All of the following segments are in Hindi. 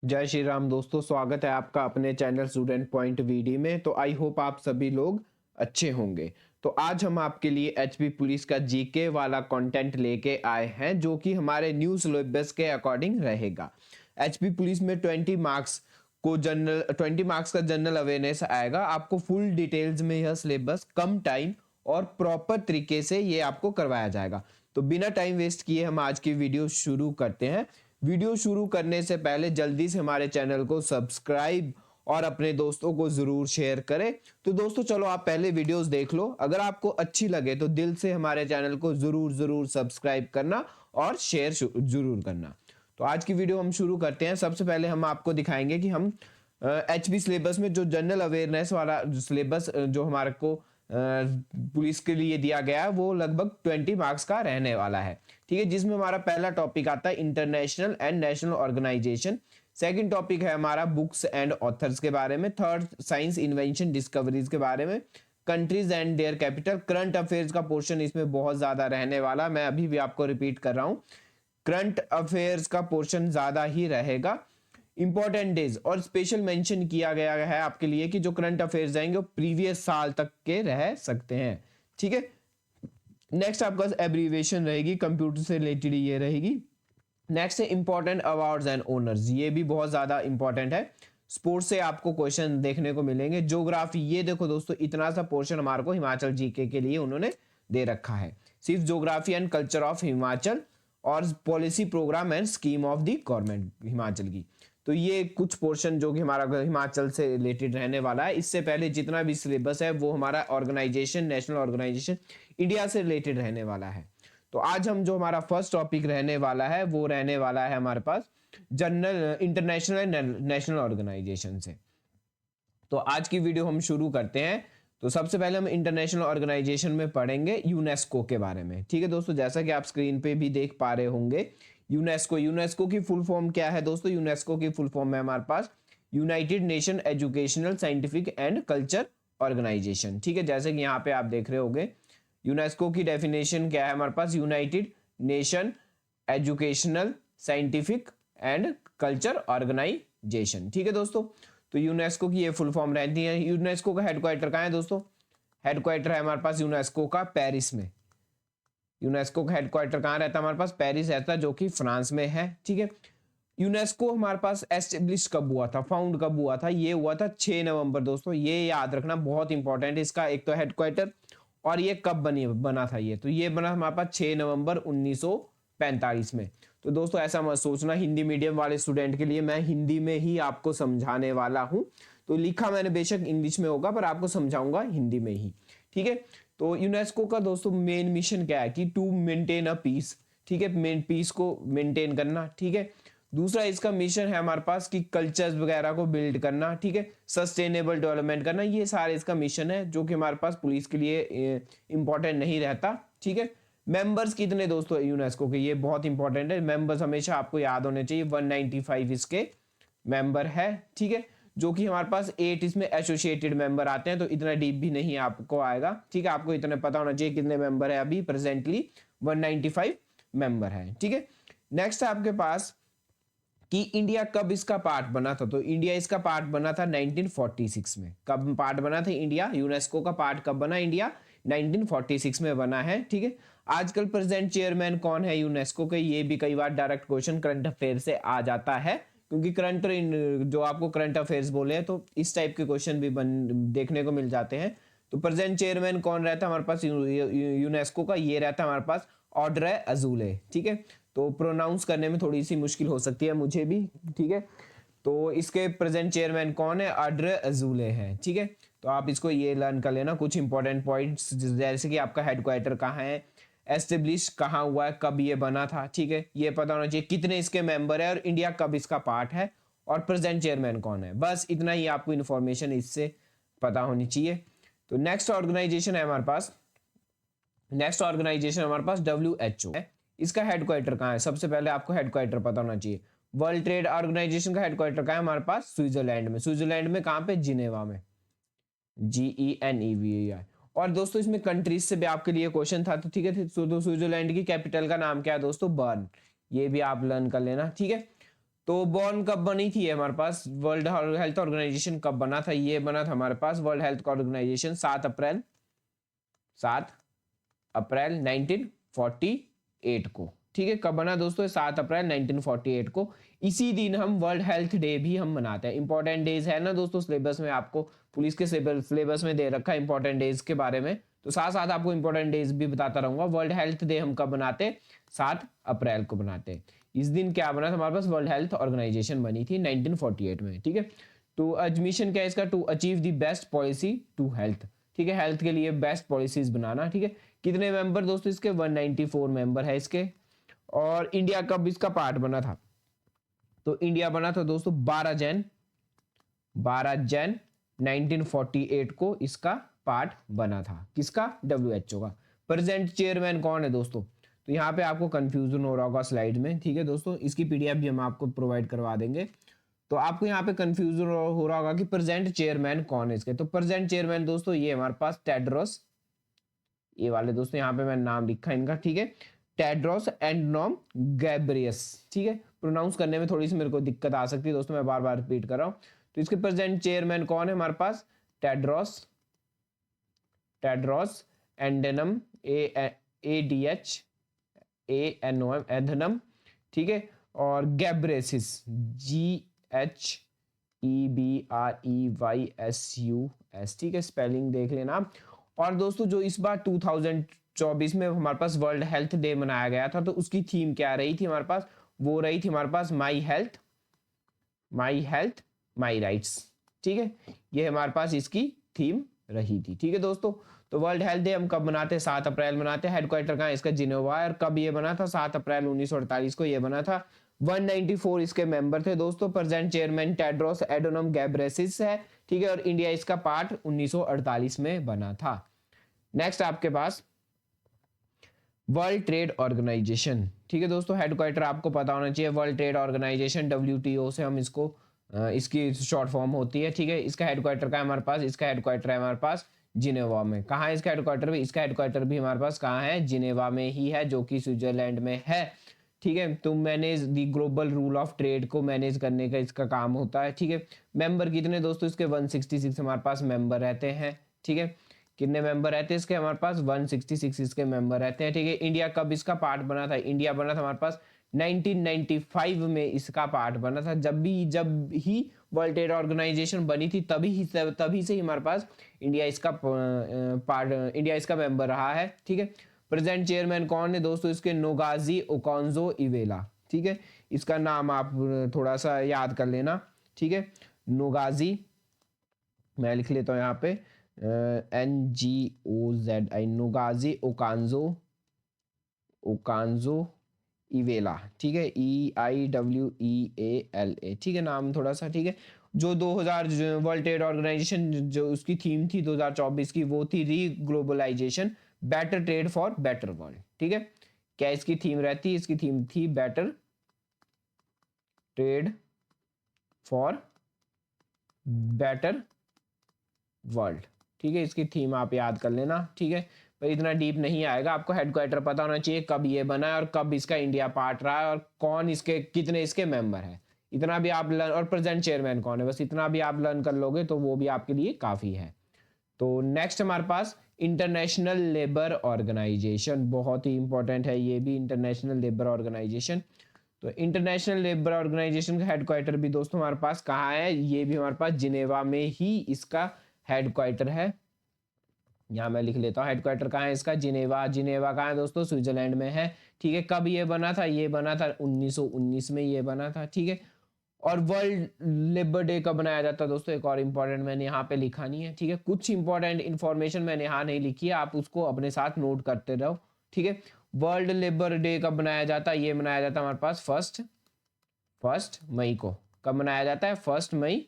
जय श्री राम दोस्तों, स्वागत है आपका अपने चैनल स्टूडेंट पॉइंट वीडी में। तो आई होप आप सभी लोग अच्छे होंगे। तो आज हम आपके लिए एचपी पुलिस का जीके वाला कंटेंट लेके आए हैं, जो कि हमारे न्यू सिलेबस के अकॉर्डिंग रहेगा। एचपी पुलिस में 20 मार्क्स का जनरल अवेयरनेस आएगा। आपको फुल डिटेल्स में यह सिलेबस कम टाइम और प्रॉपर तरीके से ये आपको करवाया जाएगा। तो बिना टाइम वेस्ट किए हम आज की वीडियो शुरू करते हैं। वीडियो शुरू करने से पहले जल्दी से हमारे चैनल को सब्सक्राइब और अपने दोस्तों को जरूर शेयर करें। तो दोस्तों चलो आप पहले वीडियोस देख लो। अगर आपको अच्छी लगे तो दिल से हमारे चैनल को जरूर जरूर सब्सक्राइब करना और शेयर जरूर करना। तो आज की वीडियो हम शुरू करते हैं। सबसे पहले हम आपको दिखाएंगे कि हम एचबी सिलेबस में जो जनरल अवेयरनेस वाला सिलेबस जो हमारे को पुलिस के लिए दिया गया है वो लगभग 20 मार्क्स का रहने वाला है। ठीक है, जिसमें हमारा पहला टॉपिक आता है international and national organization. Second topic है हमारा बुक्स एंड ऑथर्स के बारे में। थर्ड साइंस इन्वेंशन डिस्कवरीज के बारे में। Countries and their capital. Current affairs का पोर्शन इसमें बहुत ज्यादा रहने वाला, मैं अभी भी आपको रिपीट कर रहा हूं, करंट अफेयर्स का पोर्शन ज्यादा ही रहेगा। इंपॉर्टेंट डेज और स्पेशल मेंशन किया गया है आपके लिए कि जो करंट अफेयर्स आएंगे वो प्रीवियस साल तक के रह सकते हैं। ठीक है, नेक्स्ट आपका एब्रीविएशन रहेगी, कंप्यूटर से रिलेटेड ये रहेगी। नेक्स्ट है इंपॉर्टेंट अवार्ड्स एंड ओनर्स, ये भी बहुत ज्यादा इंपॉर्टेंट है। स्पोर्ट्स से आपको क्वेश्चन देखने को मिलेंगे। ज्योग्राफी, ये देखो दोस्तों, इतना सा पोर्शन हमारे को हिमाचल जीके के लिए उन्होंने दे रखा है। सिर्फ geography and culture of Himachal और policy program and scheme of the government Himachal की। तो ये कुछ पोर्शन जो कि हमारा हिमाचल से रिलेटेड रहने वाला है। इससे पहले जितना भी सिलेबस है वो हमारा ऑर्गेनाइजेशन, नेशनल ऑर्गेनाइजेशन इंडिया से रिलेटेड रहने वाला है। तो आज हम जो हमारा फर्स्ट टॉपिक रहने वाला है वो रहने वाला है हमारे पास general international and national organisation से। तो आज की वीडियो हम शुरू करते हैं। तो सबसे पहले हम इंटरनेशनल ऑर्गेनाइजेशन में पढ़ेंगे यूनेस्को के बारे में। ठीक है दोस्तों, जैसा कि आप स्क्रीन पे भी देख पा रहे होंगे, यूनेस्को, यूनेस्को की फुल फॉर्म क्या है दोस्तों? यूनेस्को की फुल फॉर्म है हमारे पास United Nation Educational Scientific and Culture Organisation. ठीक है, जैसे कि यहाँ पे आप देख रहे होंगे यूनेस्को की डेफिनेशन क्या है हमारे पास? United Nation Educational Scientific and Culture Organisation. ठीक है दोस्तों, तो यूनेस्को की ये फुल फॉर्म रहती है। यूनेस्को का हेडक्वार्टर कहाँ है दोस्तों? हेडक्वार्टर है हमारे पास यूनेस्को का पेरिस में। यूनेस्को का हेडक्वार्टर कहाँ रहता है हमारे पास? पेरिस रहता है, जो कि फ्रांस में है। ठीक है, यूनेस्को हमारे पास एस्टेब्लिश कब हुआ था, फाउंड कब हुआ था? ये हुआ था 6 नवंबर दोस्तों, ये याद रखना बहुत इंपॉर्टेंट है। इसका एक तो हेडक्वार्टर और ये कब बना था ये, तो ये बना हमारे पास 6 नवंबर 1945 में। तो दोस्तों ऐसा मत सोचना, हिंदी मीडियम वाले स्टूडेंट के लिए मैं हिंदी में ही आपको समझाने वाला हूं। तो लिखा मैंने बेशक इंग्लिश में होगा पर आपको समझाऊंगा हिंदी में ही। ठीक है, तो यूनेस्को का दोस्तों मेन मिशन क्या है कि टू मेंटेन अ पीस। ठीक है, मेन पीस को मेंटेन करना। ठीक है, दूसरा इसका मिशन है हमारे पास कि कल्चर्स वगैरह को बिल्ड करना। ठीक है, सस्टेनेबल डेवलपमेंट करना, ये सारे इसका मिशन है, जो कि हमारे पास पुलिस के लिए इंपॉर्टेंट नहीं रहता। ठीक है, मेंबर्स कितने दोस्तों यूनेस्को के, ये बहुत इंपॉर्टेंट है। मेंबर्स हमेशा आपको याद होने चाहिए, 195 इसके मेंबर है। ठीक है, जो कि हमारे पास 8 इसमें एसोसिएटेड मेंबर आते हैं, तो इतना डीप भी नहीं आपको आएगा। ठीक है, आपको इतना पता होना चाहिए कितने मेंबर है। अभी प्रेजेंटली 195 मेंबर है। ठीक है, नेक्स्ट है आपके पास कि इंडिया कब इसका पार्ट बना था। तो इंडिया इसका पार्ट बना था 1946 में। कब पार्ट बना था इंडिया? यूनेस्को का पार्ट कब बना इंडिया? 1946 में बना है। ठीक है, आजकल प्रेजेंट चेयरमैन कौन है यूनेस्को के? ये भी कई बार डायरेक्ट क्वेश्चन करंट अफेयर से आ जाता है, क्योंकि करंट जो आपको करंट अफेयर्स बोले हैं तो इस टाइप के क्वेश्चन भी देखने को मिल जाते हैं। तो प्रेजेंट चेयरमैन कौन रहता है हमारे पास यूनेस्को का? ये रहता है हमारे पास ऑड्रे अजूले। ठीक है, तो प्रोनाउंस करने में थोड़ी सी मुश्किल हो सकती है मुझे भी। ठीक है, तो इसके प्रेजेंट चेयरमैन कौन है? ऑड्रे अजूले हैं। ठीक है, तो आप इसको ये लर्न कर लेना, कुछ इंपॉर्टेंट पॉइंट्स, जैसे कि आपका हेडक्वार्टर कहाँ है, एस्टेब्लिश कहाँ हुआ है, कब ये बना था। ठीक है, ये पता होना चाहिए, कितने इसके मेंबर है और इंडिया कब इसका पार्ट है और प्रेजेंट चेयरमैन कौन है। बस इतना ही आपको इंफॉर्मेशन इससे पता होनी चाहिए। तो नेक्स्ट ऑर्गेनाइजेशन है हमारे पास, नेक्स्ट ऑर्गेनाइजेशन हमारे पास WHO है। इसका हेडक्वार्टर कहाँ है? सबसे पहले आपको हेडक्वार्टर पता होना चाहिए। वर्ल्ड ट्रेड ऑर्गेनाइजेशन का हेडक्वार्टर कहाँ है हमारे पास? स्विट्जरलैंड में। स्विट्जरलैंड में कहाँ पे? जिनेवा में, GENEVA। और दोस्तों इसमें कंट्रीज से भी आपके लिए क्वेश्चन था, तो ठीक है। तो स्विट्जरलैंड की कैपिटल का नाम क्या है दोस्तों? बर्न। ये भी आप लर्न कर लेना। ठीक है, तो बॉर्न कब बनी थी हमारे पास, वर्ल्ड हेल्थ ऑर्गेनाइजेशन कब बना था, ये बना था हमारे पास वर्ल्ड हेल्थ ऑर्गेनाइजेशन 7 अप्रैल 1948 को। ठीक है, कब बना दोस्तों, 7 अप्रैल 1948 को। इसी दिन हम वर्ल्ड हेल्थ डे भी हम मनाते हैं। इंपॉर्टेंट डेज है ना दोस्तों, सिलेबस में आपको पुलिस के सिलेबस में दे रखा है इंपॉर्टेंट डेज के बारे में, तो साथ साथ आपको इंपॉर्टेंट डेज भी बताता रहूंगा। वर्ल्ड हेल्थ डे हम कब बनाते हैं, 7 अप्रैल को बनाते हैं। इस दिन क्या बना था हमारे पास, वर्ल्ड हेल्थ ऑर्गेनाइजेशन बनी थी 1948 में। ठीक है, तो मिशन क्या है इसका, to achieve the best policy to health. ठीक है, हेल्थ के लिए बेस्ट पॉलिसीज बनाना। ठीक है, कितने मेंबर दोस्तों इसके, 194 मेंबर है इसके। और इंडिया कब इसका पार्ट बना था, तो इंडिया बना था दोस्तों 12 जन 1948 को इसका पार्ट बना था। किसका, WHO का। प्रेजेंट चेयरमैन कौन है दोस्तों, तो यहाँ पे आपको कंफ्यूजन हो रहा होगा स्लाइड में। ठीक है दोस्तों, इसकी PDF भी हम आपको प्रोवाइड करवा देंगे। तो आपको यहाँ पे कंफ्यूजन हो रहा होगा कि प्रेजेंट चेयरमैन कौन है इसके, तो प्रेजेंट चेयरमैन दोस्तों ये हमारे पास टेड्रोस, ये वाले दोस्तों यहाँ पे मैंने नाम लिखा है इनका। ठीक है, टेड्रोस एडनॉम गैब्रियस। ठीक है, प्रोनाउंस करने में थोड़ी सी मेरे को दिक्कत आ सकती है दोस्तों, मैं बार बार रिपीट कर रहा हूँ। तो इसके प्रेजेंट चेयरमैन कौन है हमारे पास, टेड्रोस टेड्रोस एंडेनम, ADH एधनम। ठीक है, और गैब्रेसिस, GHEBREYSUS। ठीक है, स्पेलिंग देख लेना। और दोस्तों जो इस बार 2024 में हमारे पास वर्ल्ड हेल्थ डे मनाया गया था, तो उसकी थीम क्या रही थी हमारे पास, वो रही थी हमारे पास माई हेल्थ माई राइट्स। ठीक है, ये हमारे पास इसकी थीम रही थी। ठीक है दोस्तों, तो वर्ल्ड हेल्थ डे हम कब मनाते हैं, 7 अप्रैल मनाते हैं। हेडक्वार्टर कहाँ है इसका, जिनेवा है। और कब ये बना था, 7 अप्रैल 1948 को ये बना था। 194 इसके मेंबर थे दोस्तों। प्रेजेंट चेयरमैन टेड्रोस एडोनम गैब्रेसिस है। ठीक है, और इंडिया इसका पार्ट 1948 में बना था। नेक्स्ट आपके पास वर्ल्ड ट्रेड ऑर्गेनाइजेशन। ठीक है दोस्तों, हेडक्वार्टर आपको पता होना चाहिए, वर्ल्ड ट्रेड ऑर्गेनाइजेशन WTO से हम इसको इसकी शॉर्ट फॉर्म होती है। ठीक है, इसका हेडक्वार्टर का है हमारे पास, इसका हेडक्वार्टर है हमारे पास जिनेवा में। कहाँ है इसका हेडक्वार्टर भी, इसका हेडक्वार्टर भी हमारे पास कहाँ है, जिनेवा में ही है, जो कि स्विट्जरलैंड में है। ठीक है, तो manage the global rule of trade को मैनेज करने का इसका काम होता है। ठीक है, मेंबर कितने दोस्तों इसके, 166 हमारे पास मेंबर रहते हैं। ठीक है, कितने मेंबर रहते हैं इसके हमारे पास, 166 इसके मेंबर रहते हैं। ठीक है, इंडिया कब इसका पार्ट बना था, इंडिया बना था हमारे पास 1995 में इसका पार्ट बना था। जब ही वर्ल्ड ट्रेड ऑर्गेनाइजेशन बनी थी, तभी से ही हमारे पास इंडिया इसका पार्ट, इंडिया इसका मेंबर रहा है। ठीक है, प्रेजेंट चेयरमैन कौन है दोस्तों इसके, नोगाजी ओकांजो इवेला। ठीक है, इसका नाम आप थोड़ा सा याद कर लेना। ठीक है, नोगाजी, मैं लिख लेता हूँ यहाँ पे NGOZI, नोगाजी ओकांजो इवेला। ठीक है, EIWEALA। ठीक है, नाम थोड़ा सा। ठीक है, जो 2000 वर्ल्ड ट्रेड ऑर्गेनाइजेशन जो उसकी थीम थी 2024 की, वो थी re globalization, better trade for better world. ठीक है, क्या इसकी थीम रहती है, इसकी थीम थी better trade for better world. ठीक है, इसकी थीम आप याद कर लेना। ठीक है, पर इतना डीप नहीं आएगा, आपको हेडक्वार्टर पता होना चाहिए, कब ये बना है और कब इसका इंडिया पार्ट रहा है और कौन इसके कितने इसके मेंबर है, इतना भी आप लर्न, और प्रेजेंट चेयरमैन कौन है, बस इतना भी आप लर्न कर लोगे तो वो भी आपके लिए काफ़ी है। तो नेक्स्ट हमारे पास इंटरनेशनल लेबर ऑर्गेनाइजेशन, बहुत ही इंपॉर्टेंट है ये भी, इंटरनेशनल लेबर ऑर्गेनाइजेशन। तो इंटरनेशनल लेबर ऑर्गेनाइजेशन का हेडक्वार्टर भी दोस्तों हमारे पास कहाँ है, ये भी हमारे पास जिनेवा में ही इसका हेडक्वार्टर है। यहाँ मैं लिख लेता हूँ, हेडक्वार्टर कहाँ है इसका, जिनेवा। जिनेवा कहाँ है दोस्तों, स्विट्जरलैंड में है। ठीक है, कब ये बना था, ये बना था 1919 में ये बना था। ठीक है, और वर्ल्ड लेबर डे कब बनाया जाता है दोस्तों, एक और इंपॉर्टेंट मैंने यहाँ पे लिखा नहीं है। ठीक है, कुछ इंपॉर्टेंट इन्फॉर्मेशन मैंने यहाँ नहीं लिखी है, आप उसको अपने साथ नोट करते रहो। ठीक है, वर्ल्ड लेबर डे कब बनाया जाता है, ये मनाया जाता है हमारे पास फर्स्ट मई को। कब मनाया जाता है, 1 मई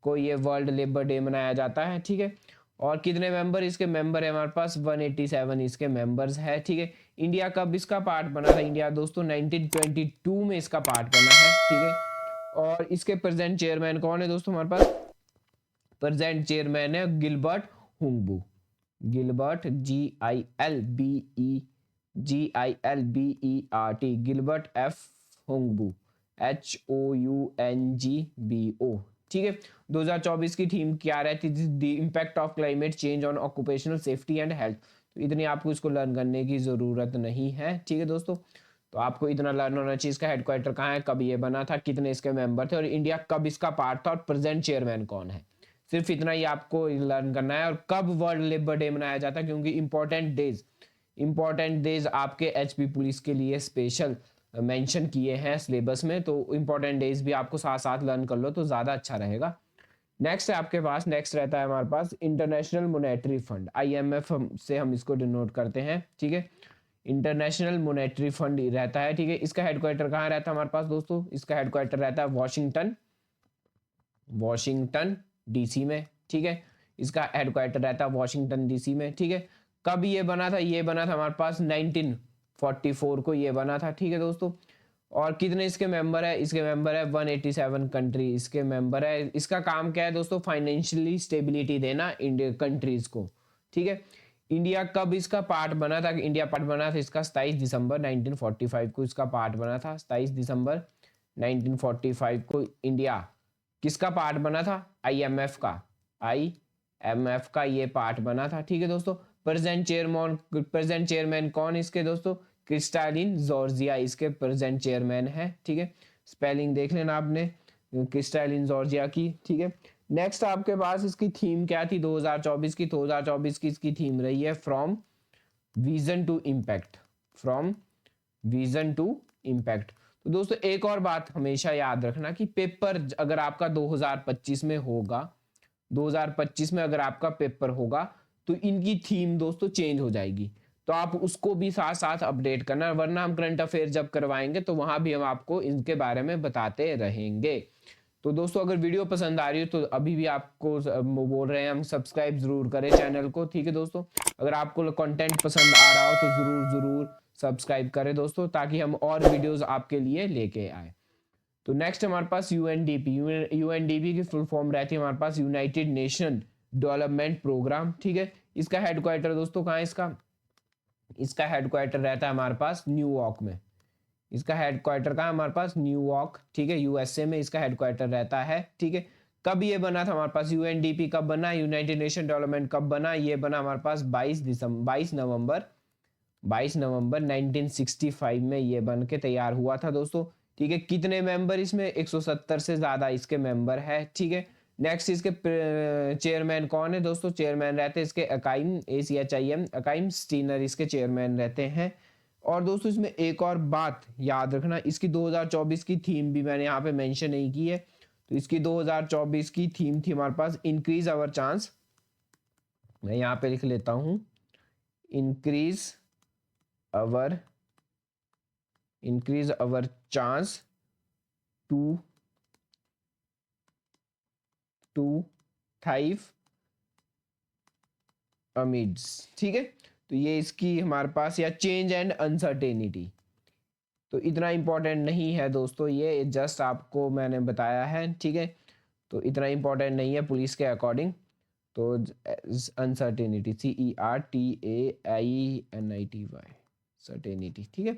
को ये वर्ल्ड लेबर डे मनाया जाता है। ठीक है, और कितने मेंबर इसके मेंबर है हमारे पास, 187 इसके मेंबर्स है। ठीक है, इंडिया कब इसका पार्ट बना था, इंडिया दोस्तों 1922 में इसका पार्ट बना है। ठीक है, और इसके प्रेजेंट चेयरमैन कौन है दोस्तों हमारे पास, प्रेजेंट चेयरमैन है Gilbert Houngbo. Gilbert GILBERT, Gilbert F Houngbo. HOUNGBO, ठीक है। 2024 की थीम क्या रहती थी? The impact of climate change on occupational safety and health. तो इतनी आपको इसको लर्न करने की ज़रूरत नहीं है, ठीक है दोस्तों। तो आपको इतना लर्न होना चाहिए इसका हेडक्वार्टर कहाँ है, कब ये बना था, कितने इसके मेंबर थे और इंडिया कब इसका पार्ट था और प्रेजेंट चेयरमैन कौन है। सिर्फ इतना ही आपको लर्न करना है। और कब वर्ल्ड लेबर डे मनाया जाता है, क्योंकि इंपॉर्टेंट डेज आपके एचपी पुलिस के लिए स्पेशल मेंशन किए हैं सिलेबस में। तो इंपॉर्टेंट डेज भी आपको साथ साथ लर्न कर लो तो ज़्यादा अच्छा रहेगा। नेक्स्ट है आपके पास, नेक्स्ट रहता है हमारे पास इंटरनेशनल मॉनेटरी फंड, IMF से हम इसको डिनोट करते हैं, ठीक है। इंटरनेशनल मॉनेटरी फंड रहता है, ठीक है। इसका हेडक्वार्टर कहाँ रहता है हमारे पास दोस्तों? इसका हेडक्वार्टर रहता है वॉशिंगटन DC में, ठीक है। इसका हेडक्वार्टर रहता है वॉशिंगटन DC में, ठीक है। कब ये बना था? ये बना था हमारे पास 1944 को ये बना था, ठीक है दोस्तों। और कितने इसके मेंबर है? इसके मेंबर है 187 कंट्री इसके मेंबर है। इसका काम क्या है दोस्तों? फाइनेंशियली स्टेबिलिटी देना इंडिया कंट्रीज को, ठीक है। इंडिया कब इसका पार्ट बना था? इंडिया पार्ट बना था इसका 27 दिसंबर 1945 को इसका पार्ट बना था। 27 दिसंबर 1945 को इंडिया किसका पार्ट बना था? IMF का ये पार्ट बना था, ठीक है दोस्तों। प्रेजेंट चेयरमैन कौन इसके दोस्तों? क्रिस्टालिन जॉर्जिया इसके प्रेजेंट चेयरमैन है, ठीक है। स्पेलिंग देख लेना आपने क्रिस्टालिन जॉर्जिया की, ठीक है। नेक्स्ट आपके पास इसकी थीम क्या थी 2024 की? 2024 की इसकी थीम रही है फ्रॉम विजन टू इम्पैक्ट। तो दोस्तों एक और बात हमेशा याद रखना कि पेपर अगर आपका 2025 में होगा, 2025 में अगर आपका पेपर होगा तो इनकी थीम दोस्तों चेंज हो जाएगी। तो आप उसको भी साथ साथ अपडेट करना, वरना हम करंट अफेयर जब करवाएंगे तो वहां भी हम आपको इनके बारे में बताते रहेंगे। तो दोस्तों अगर वीडियो पसंद आ रही हो तो अभी भी आपको बोल रहे हैं हम सब्सक्राइब जरूर करें चैनल को, ठीक है दोस्तों। अगर आपको कंटेंट पसंद आ रहा हो तो जरूर सब्सक्राइब करें दोस्तों, ताकि हम और वीडियोस आपके लिए लेके आए। तो नेक्स्ट हमारे पास यूएनडीपी की फुल फॉर्म रहती है हमारे पास यूनाइटेड नेशन डेवलपमेंट प्रोग्राम, ठीक है। इसका हेडक्वार्टर दोस्तों कहाँ है? इसका हेडक्वार्टर रहता है हमारे पास न्यूयॉर्क में। इसका हेडक्वार्टर कहाँ है हमारे पास? न्यूयॉर्क, ठीक है, USA में इसका हेडक्वार्टर रहता है, ठीक है। कब ये बना था हमारे पास? UNDP कब बना? यूनाइटेड नेशन डेवलपमेंट कब बना? ये बना हमारे पास 22 नवंबर 1965 में ये बन के तैयार हुआ था दोस्तों, ठीक है। कितने मेंबर इसमें? 170 से ज्यादा इसके मेंबर है, ठीक है। नेक्स्ट इसके चेयरमैन कौन है दोस्तों? चेयरमैन रहते हैं इसके अकाइम स्टीनर इसके चेयरमैन रहते हैं। और दोस्तों इसमें एक और बात याद रखना, इसकी 2024 की थीम भी मैंने यहाँ पे मेंशन नहीं की है। तो इसकी 2024 की थीम थी हमारे पास इंक्रीज अवर चांस, मैं यहाँ पे लिख लेता हूँ, increase our chance to thrive amidst, ठीक है। तो ये इसकी हमारे पास, या चेंज एंड अनसर्टेनिटी। तो इतना इंपॉर्टेंट नहीं है दोस्तों, ये जस्ट आपको मैंने बताया है, ठीक है। तो इतना इंपॉर्टेंट नहीं है पुलिस के अकॉर्डिंग। तो अनसर्टेनिटी CERTAINITY सर्टेनिटी, ठीक है।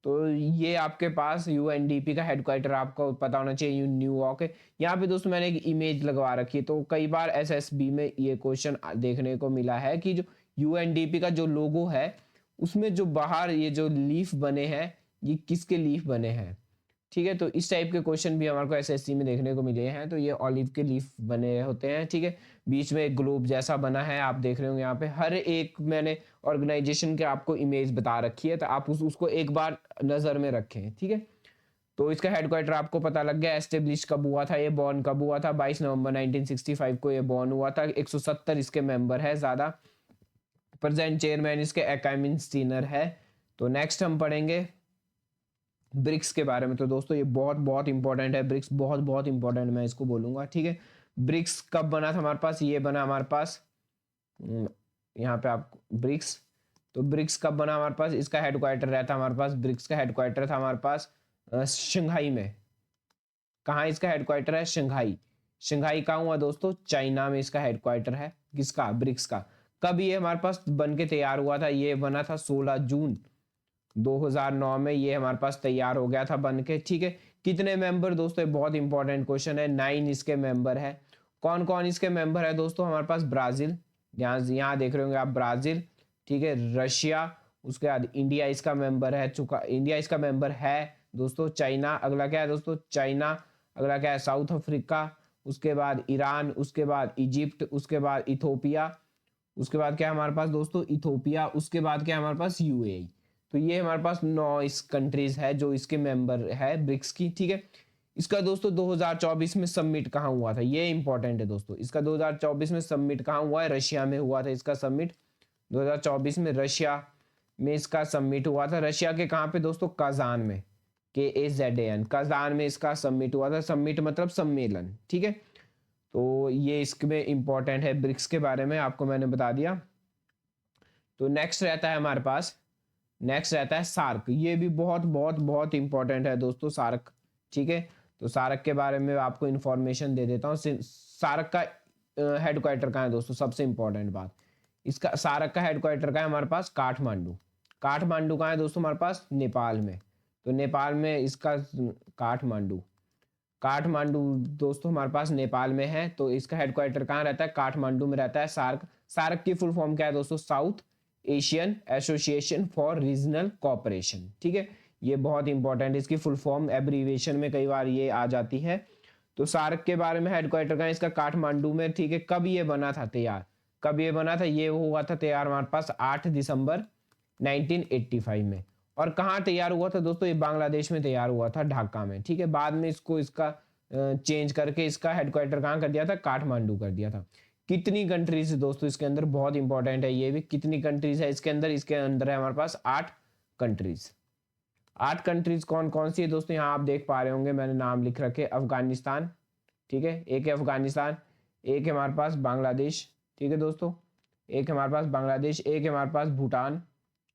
तो ये आपके पास UNDP का हेडक्वार्टर आपको पता होना चाहिए न्यूयॉर्क है। यहाँ पे दोस्तों मैंने एक इमेज लगवा रखी है, तो कई बार SSB में ये क्वेश्चन देखने को मिला है कि जो UNDP का जो लोगो है उसमें जो बाहर ये जो लीफ बने हैं ये किसके लीफ बने हैं, ठीक है। तो इस टाइप के क्वेश्चन भी हमारे को SSC में देखने को मिले हैं। तो ये ऑलिव के लीफ बने होते हैं, ठीक है। बीच में एक ग्लोब जैसा बना है, आप देख रहे होंगे यहाँ पे। हर एक मैंने ऑर्गेनाइजेशन के आपको इमेज बता रखी है, तो आप उसको एक बार नजर में रखें, ठीक है। तो इसका हेडक्वार्टर आपको पता लग गया। एस्टेब्लिश कब हुआ था, ये बॉर्न कब हुआ था? 22 नवंबर 1965 को ये बॉर्न हुआ था। 170 इसके मेंबर है ज्यादा। प्रेजेंट चेयरमैन इसके अकाइम स्टीनर है। तो नेक्स्ट हम पढ़ेंगे ब्रिक्स के बारे में। तो दोस्तों ये बहुत इंपॉर्टेंट है, ब्रिक्स बहुत इंपॉर्टेंट मैं इसको बोलूंगा, ठीक है। ब्रिक्स कब बना था हमारे पास? ये बना हमारे पास यहाँ पे आप ब्रिक्स, तो ब्रिक्स कब बना हमारे पास? इसका हेडक्वार्टर रहता हमारे पास, ब्रिक्स का हेडक्वार्टर था हमारे पास शंघाई में। कहाँ इसका हेडक्वार्टर है? शंघाई कहाँ हुआ दोस्तों? चाइना में इसका हेडक्वार्टर है। किसका? ब्रिक्स का। कब ये हमारे पास बन के तैयार हुआ था? ये बना था 16 जून 2009 में, ये हमारे पास तैयार हो गया था बन के, ठीक है। कितने मेंबर दोस्तों, ये बहुत इंपॉर्टेंट क्वेश्चन है। 9 इसके मेंबर है। कौन कौन इसके मेंबर है दोस्तों, हमारे पास ब्राजील, यहाँ देख रहे होंगे आप, ब्राजील, ठीक है, रशिया, उसके बाद इंडिया इसका मेंबर है, चुका इंडिया इसका मेंबर है दोस्तों, चाइना, अगला क्या है दोस्तों, चाइना, अगला क्या है, साउथ अफ्रीका, उसके बाद ईरान, उसके बाद इजिप्ट, उसके बाद इथोपिया, उसके बाद क्या है हमारे पास दोस्तों, इथोपिया, उसके बाद क्या है हमारे पास, यूएई। तो ये हमारे पास 9 इस कंट्रीज है जो इसके मेंबर है ब्रिक्स की, ठीक है। इसका दोस्तों 2024 में सबमिट कहाँ हुआ था, ये इंपॉर्टेंट है दोस्तों। इसका 2024 में सबमिट कहाँ हुआ है, रशिया में हुआ था इसका सबमिट। 2024 में रशिया में इसका सबमिट हुआ था। रशिया के कहाँ पे दोस्तों, कजान में, KAZAN, कजान में इसका सबमिट हुआ था। सबमिट मतलब सम्मेलन, ठीक है। तो ये इसमें इंपॉर्टेंट है, ब्रिक्स के बारे में आपको मैंने बता दिया। तो नेक्स्ट रहता है हमारे पास, नेक्स्ट रहता है सार्क। ये भी बहुत बहुत बहुत इंपॉर्टेंट है दोस्तों, सार्क, ठीक है। तो सार्क के बारे में आपको इंफॉर्मेशन दे देता हूँ। सार्क का हेडक्वार्टर कहाँ है दोस्तों, सबसे इंपॉर्टेंट बात, इसका सार्क का हेडक्वार्टर का है हमारे पास काठमांडू। काठमांडू कहाँ है दोस्तों, हमारे पास नेपाल में। तो नेपाल में इसका काठमांडू, काठमांडू दोस्तों हमारे पास नेपाल में है। तो इसका हेडक्वार्टर कहाँ रहता है, काठमांडू में रहता है सार्क। सार्क की फुल फॉर्म क्या है दोस्तों, south Asian association for regional cooperation, ठीक है। ये बहुत इंपॉर्टेंट है, इसकी फुल फॉर्म एब्रीविएशन में कई बार ये आ जाती है। तो सार्क के बारे में हेडक्वार्टर का इसका काठमांडू में, ठीक है। कब ये बना था तैयार, कब ये बना था, ये हुआ था तैयार हमारे पास 8 दिसंबर 1985 में। और कहाँ तैयार हुआ था दोस्तों, ये बांग्लादेश में तैयार हुआ था, ढाका में, ठीक है। बाद में इसको इसका चेंज करके इसका हेडक्वार्टर कहाँ कर दिया था, काठमांडू कर दिया था। कितनी कंट्रीज दोस्तों इसके अंदर, बहुत इंपॉर्टेंट है ये भी, कितनी कंट्रीज है इसके अंदर, इसके अंदर है हमारे पास 8 कंट्रीज। 8 कंट्रीज कौन कौन सी है दोस्तों, यहाँ आप देख पा रहे होंगे मैंने नाम लिख रखे, अफगानिस्तान, ठीक है, एक है अफगानिस्तान, एक है हमारे पास बांग्लादेश, ठीक है दोस्तों, एक है हमारे पास बांग्लादेश, एक है हमारे पास भूटान,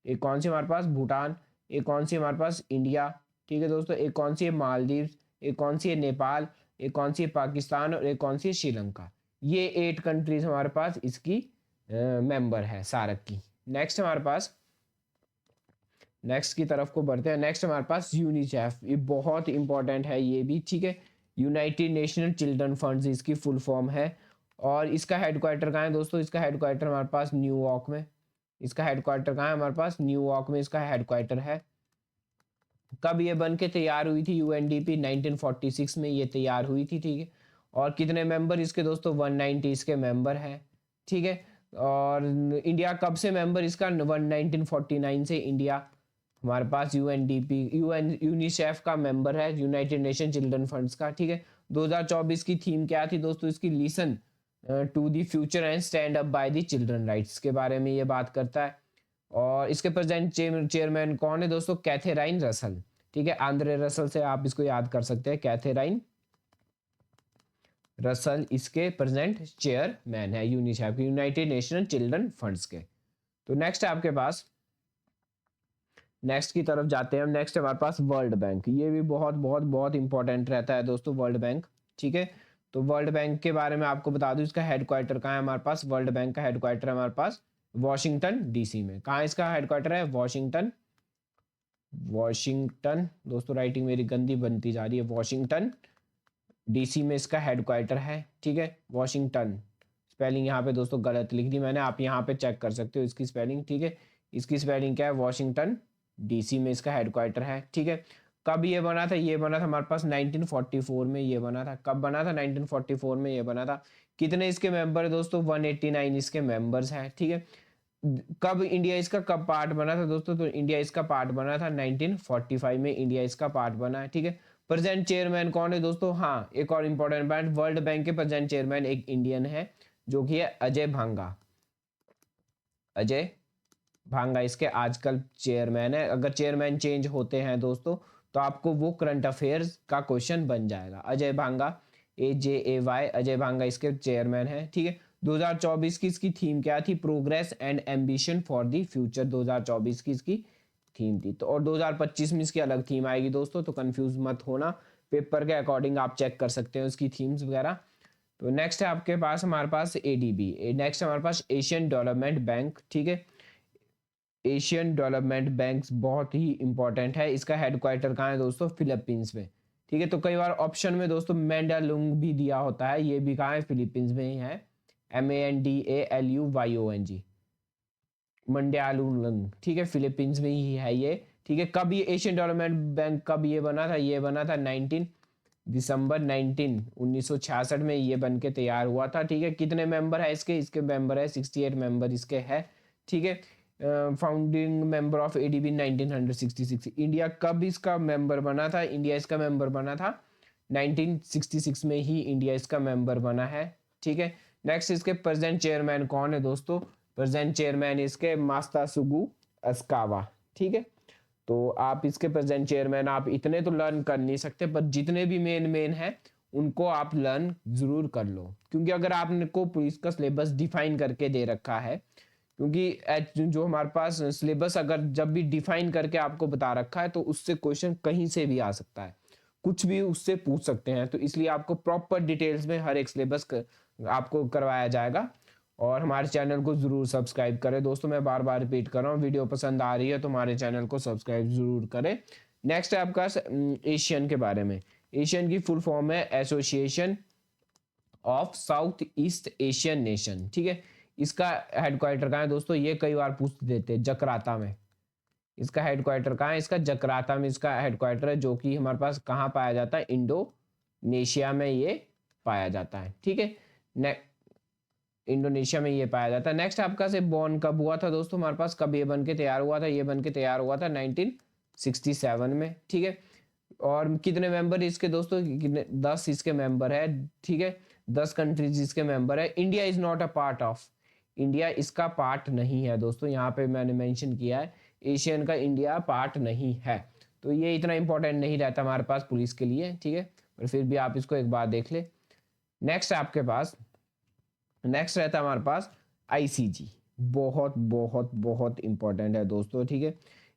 एक कौन सी हमारे पास भूटान, एक कौन सी हमारे पास इंडिया, ठीक है दोस्तों, एक कौन सी है मालदीव, एक कौन सी है नेपाल, एक कौन सी है पाकिस्तान, और एक कौन सी है श्रीलंका। ये 8 कंट्रीज हमारे पास इसकी मेंबर है सार्क की। नेक्स्ट हमारे पास, नेक्स्ट की तरफ को बढ़ते हैं। नेक्स्ट हमारे पास यूनिसेफ, ये बहुत इंपॉर्टेंट है ये भी, ठीक है। यूनाइटेड नेशनल चिल्ड्रन फंड्स इसकी फुल फॉर्म है। और इसका हेडक्वार्टर कहाँ है दोस्तों, इसका हेडक्वार्टर हमारे पास न्यूयॉर्क में। इसका हेडक्वार्टर कहाँ है हमारे पास, न्यूयॉर्क में इसका हेडक्वार्टर है। कब ये बन के तैयार हुई थी, UNDP 1946 में ये तैयार हुई थी, ठीक है। और कितने मेंबर इसके दोस्तों, 190 इसके मेंबर है, ठीक है। और इंडिया कब से मेंबर इसका, 1949 से इंडिया हमारे पास UNDP यूनिसेफ का मेंबर है, यूनाइटेड नेशन चिल्ड्रन फंड्स का, ठीक है। 2024 की थीम क्या थी दोस्तों इसकी, listen to the future and stand up by the children rights के बारे में ये बात करता है। और इसके प्रेजेंट चेयरमैन कौन है दोस्तों, कैथेराइन रसल, ठीक है। आंद्रे रसल से आप इसको याद कर सकते हैं, कैथेराइन रसल इसके प्रेजेंट चेयरमैन है UNICEF, United national children funds के। तो नेक्स्ट है आपके पास, नेक्स्ट की तरफ जाते हैं हम। नेक्स्ट हमारे पास वर्ल्ड बैंक, ये भी बहुत बहुत बहुत इंपॉर्टेंट रहता है दोस्तों वर्ल्ड बैंक, ठीक है। तो वर्ल्ड बैंक के बारे में आपको बता दूं, इसका हेडक्वार्टर कहाँ है हमारे पास, वर्ल्ड बैंक का हेडक्वार्टर हमारे पास वॉशिंगटन DC में। कहाँ इसका हेडक्वार्टर है, वॉशिंगटन, वॉशिंगटन दोस्तों, राइटिंग मेरी गंदी बनती जा रही है, वॉशिंगटन DC में इसका हेडक्वार्टर है, ठीक है। वॉशिंगटन, स्पेलिंग यहाँ पे दोस्तों गलत लिख दी मैंने, आप यहाँ पे चेक कर सकते हो इसकी स्पेलिंग, ठीक है। इसकी स्पेलिंग क्या है, वॉशिंगटन DC में इसका हेडक्वार्टर है, ठीक है। कब ये बना था, ये बना था हमारे पास 1944 में ये बना था। कब बना था, 1944 में ये बना था। कितने इसके मेंबर है दोस्तों, 189 इसके मेंबर्स हैं, ठीक है। कब इंडिया इसका कब पार्ट बना था दोस्तों, तो इंडिया इसका पार्ट बना था 1945 में इंडिया इसका पार्ट बना है, ठीक है। प्रेजेंट चेयरमैन कौन है दोस्तों, हाँ एक और इंपॉर्टेंट पॉइंट, वर्ल्ड बैंक के प्रेजेंट चेयरमैन एक इंडियन है जो कि है अजय भांगा। अजय भांगा इसके आजकल चेयरमैन है। अगर चेयरमैन चेंज होते हैं दोस्तों तो आपको वो करंट अफेयर्स का क्वेश्चन बन जाएगा। अजय भांगा, AJAY, अजय भांगा इसके चेयरमैन है, ठीक है। 2024 की इसकी थीम क्या थी, progress and ambition for the future, 2024 की इसकी थीम थी। तो और 2025 में इसकी अलग थीम आएगी दोस्तों, तो कंफ्यूज मत होना, पेपर के अकॉर्डिंग आप चेक कर सकते हो इसकी थीम्स वगैरह। तो नेक्स्ट है आपके पास हमारे पास ADB, नेक्स्ट हमारे पास एशियन डेवलपमेंट बैंक, ठीक है। एशियन डेवलपमेंट बैंक बहुत ही इंपॉर्टेंट है। इसका हेडक्वार्टर कहाँ है दोस्तों, फिलीपींस में। ठीक है। तो कई बार ऑप्शन में दोस्तों मैंडालुंग भी दिया होता है, ये भी कहाँ है, फिलीपींस में ही है, MANDALUYONG, मंडालुंग, ठीक है, फिलीपींस में ही है ये, ठीक है। कब ये एशियन डेवलपमेंट बैंक कब ये बना था, ये बना था 19 दिसंबर 1966 में ये बन के तैयार हुआ था, ठीक है। कितने मेंबर है इसके, इसके मेंबर है 68 मेंबर इसके है, ठीक है। Founding member of ADB 1966, India कब इसका मेंबर बना था, इंडिया इसका मेंबर बना था 1966 में ही इंडिया इसका मेंबर बना है, ठीक है। नेक्स्ट इसके प्रेजेंट चेयरमैन कौन है दोस्तों, प्रेजेंट चेयरमैन इसके मास्तासुगु अस्कावा, ठीक है। तो आप इसके प्रेजेंट चेयरमैन आप इतने तो लर्न कर नहीं सकते, पर जितने भी मेन है उनको आप लर्न जरूर कर लो, क्योंकि अगर आपको पुलिस का सिलेबस डिफाइन करके दे रखा है, क्योंकि जो हमारे पास सिलेबस अगर जब भी डिफाइन करके आपको बता रखा है तो उससे क्वेश्चन कहीं से भी आ सकता है, कुछ भी उससे पूछ सकते हैं, तो इसलिए आपको प्रॉपर डिटेल्स में हर एक सिलेबस आपको करवाया जाएगा। और हमारे चैनल को जरूर सब्सक्राइब करें दोस्तों, मैं बार बार रिपीट कर रहा हूँ, वीडियो पसंद आ रही है तो हमारे चैनल को सब्सक्राइब जरूर करें। नेक्स्ट है आपका एशियन के बारे में। एशियन की फुल फॉर्म है association of south east Asian nation, ठीक है। इसका हेडक्वार्टर कहाँ है दोस्तों, ये कई बार पूछ देते हैं, जकार्ता में। इसका हेडक्वार्टर कहाँ है, इसका जकार्ता में इसका हेडक्वार्टर है, जो कि हमारे पास कहाँ पाया जाता है, इंडोनेशिया में ये पाया जाता है, ठीक है। इंडोनेशिया में ये पाया जाता है। नेक्स्ट आपका से बॉर्न कब हुआ था दोस्तों, हमारे पास कब ये बन के तैयार हुआ था, ये बन के तैयार हुआ था 1967 में, ठीक है। और कितने मेंबर इसके दोस्तों, 10 इसके मेंबर है, ठीक है। 10 कंट्रीज इसके मेंबर है। India is not a part of, India इसका पार्ट नहीं है दोस्तों, यहाँ पे मैंने मेंशन किया है एशियन का इंडिया पार्ट नहीं है, तो ये इतना इंपॉर्टेंट नहीं रहता हमारे पास पुलिस के लिए, ठीक है, पर फिर भी आप इसको एक बार देख ले। नेक्स्ट आपके पास नेक्स्ट रहता है हमारे पास ICG, बहुत बहुत बहुत इंपॉर्टेंट है दोस्तों, ठीक है।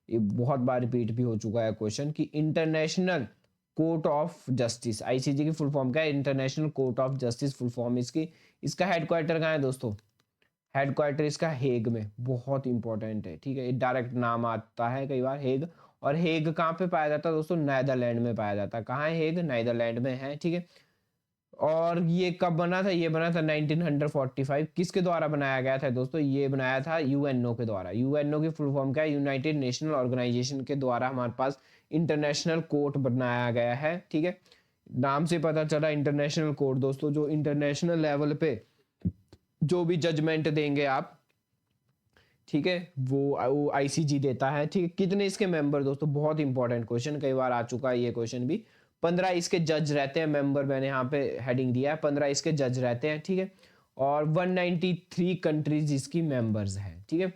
ये बहुत बार रिपीट भी हो चुका है क्वेश्चन कि international court of justice, ICG की फुल फॉर्म क्या है, international court of justice full form इसकी। इसका हेडक्वार्टर कहाँ है दोस्तों, हेडक्वार्टर इसका हेग में, बहुत इंपॉर्टेंट है, ठीक है। ये डायरेक्ट नाम आता है कई बार हेग, और हेग कहाँ पे पाया जाता है दोस्तों, नीदरलैंड में पाया जाता है। कहाँ है हेग, नीदरलैंड में है, ठीक है। और ये कब बना था, ये बना था 1945, किसके द्वारा बनाया गया था दोस्तों, ये बनाया था UNO के द्वारा। UNO की फुल फॉर्म क्या है, यूनाइटेड नेशनल ऑर्गेनाइजेशन के द्वारा हमारे पास इंटरनेशनल कोर्ट बनाया गया है, ठीक है। नाम से पता चला इंटरनेशनल कोर्ट दोस्तों, जो इंटरनेशनल लेवल पे जो भी जजमेंट देंगे आप, ठीक है, वो ICG देता है, ठीक है। कितने इसके मेंबर दोस्तों, बहुत इंपॉर्टेंट क्वेश्चन, कई बार आ चुका है ये क्वेश्चन भी। 15 इसके जज रहते हैं, मेंबर मैंने यहाँ पे हेडिंग दिया है, 15 इसके जज रहते हैं, ठीक है। और 193 कंट्रीज इसकी मेंबर्स हैं, ठीक है।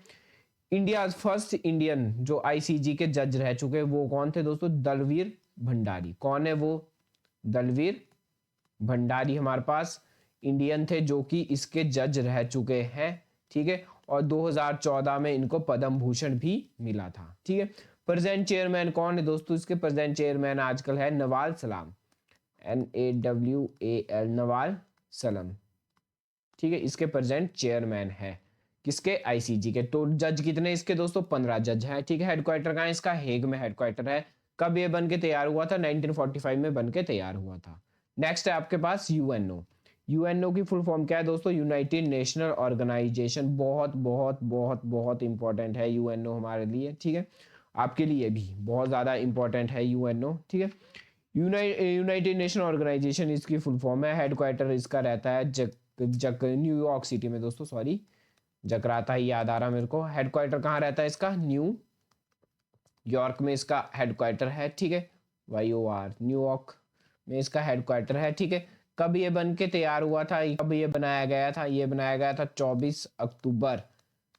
इंडिया फर्स्ट इंडियन जो ICG के जज रह चुके हैं वो कौन थे दोस्तों, दलवीर भंडारी। कौन है वो, दलवीर भंडारी हमारे पास इंडियन थे जो कि इसके जज रह चुके हैं, ठीक है। और 2014 में इनको पद्म भूषण भी मिला था, ठीक है। प्रेजेंट चेयरमैन कौन है दोस्तों, इसके प्रेजेंट चेयरमैन आजकल है नवाल सलाम, NAWAL, नवाल सलाम, ठीक है। इसके प्रेजेंट चेयरमैन है किसके, ICG के। तो जज कितने इसके दोस्तों, 15 जज हैं, ठीक है। हेडक्वार्टर कहाँ है इसका, हेग में हेडक्वार्टर है। कब ये बन के तैयार हुआ था, 1945 में बन के तैयार हुआ था। नेक्स्ट है आपके पास UNO की फुल फॉर्म क्या है दोस्तों, यूनाइटेड नेशनल ऑर्गेनाइजेशन, बहुत बहुत बहुत बहुत इंपॉर्टेंट है UNO हमारे लिए, ठीक है। आपके लिए भी बहुत ज़्यादा इंपॉर्टेंट है UNO, ठीक है। यूनाइटेड नेशन ऑर्गेनाइजेशन इसकी फुल फॉर्म है। हेडक्वार्टर इसका रहता है न्यूयॉर्क सिटी में दोस्तों, सॉरी जकराता ही याद आ रहा मेरे को। हेडक्वार्टर कहाँ रहता है इसका, न्यू यॉर्क में इसका हेडक्वार्टर है, ठीक है। YOR न्यूयॉर्क में इसका हेडक्वार्टर है, ठीक है। कब ये बन के तैयार हुआ था, कब ये बनाया गया था, ये बनाया गया था 24 अक्टूबर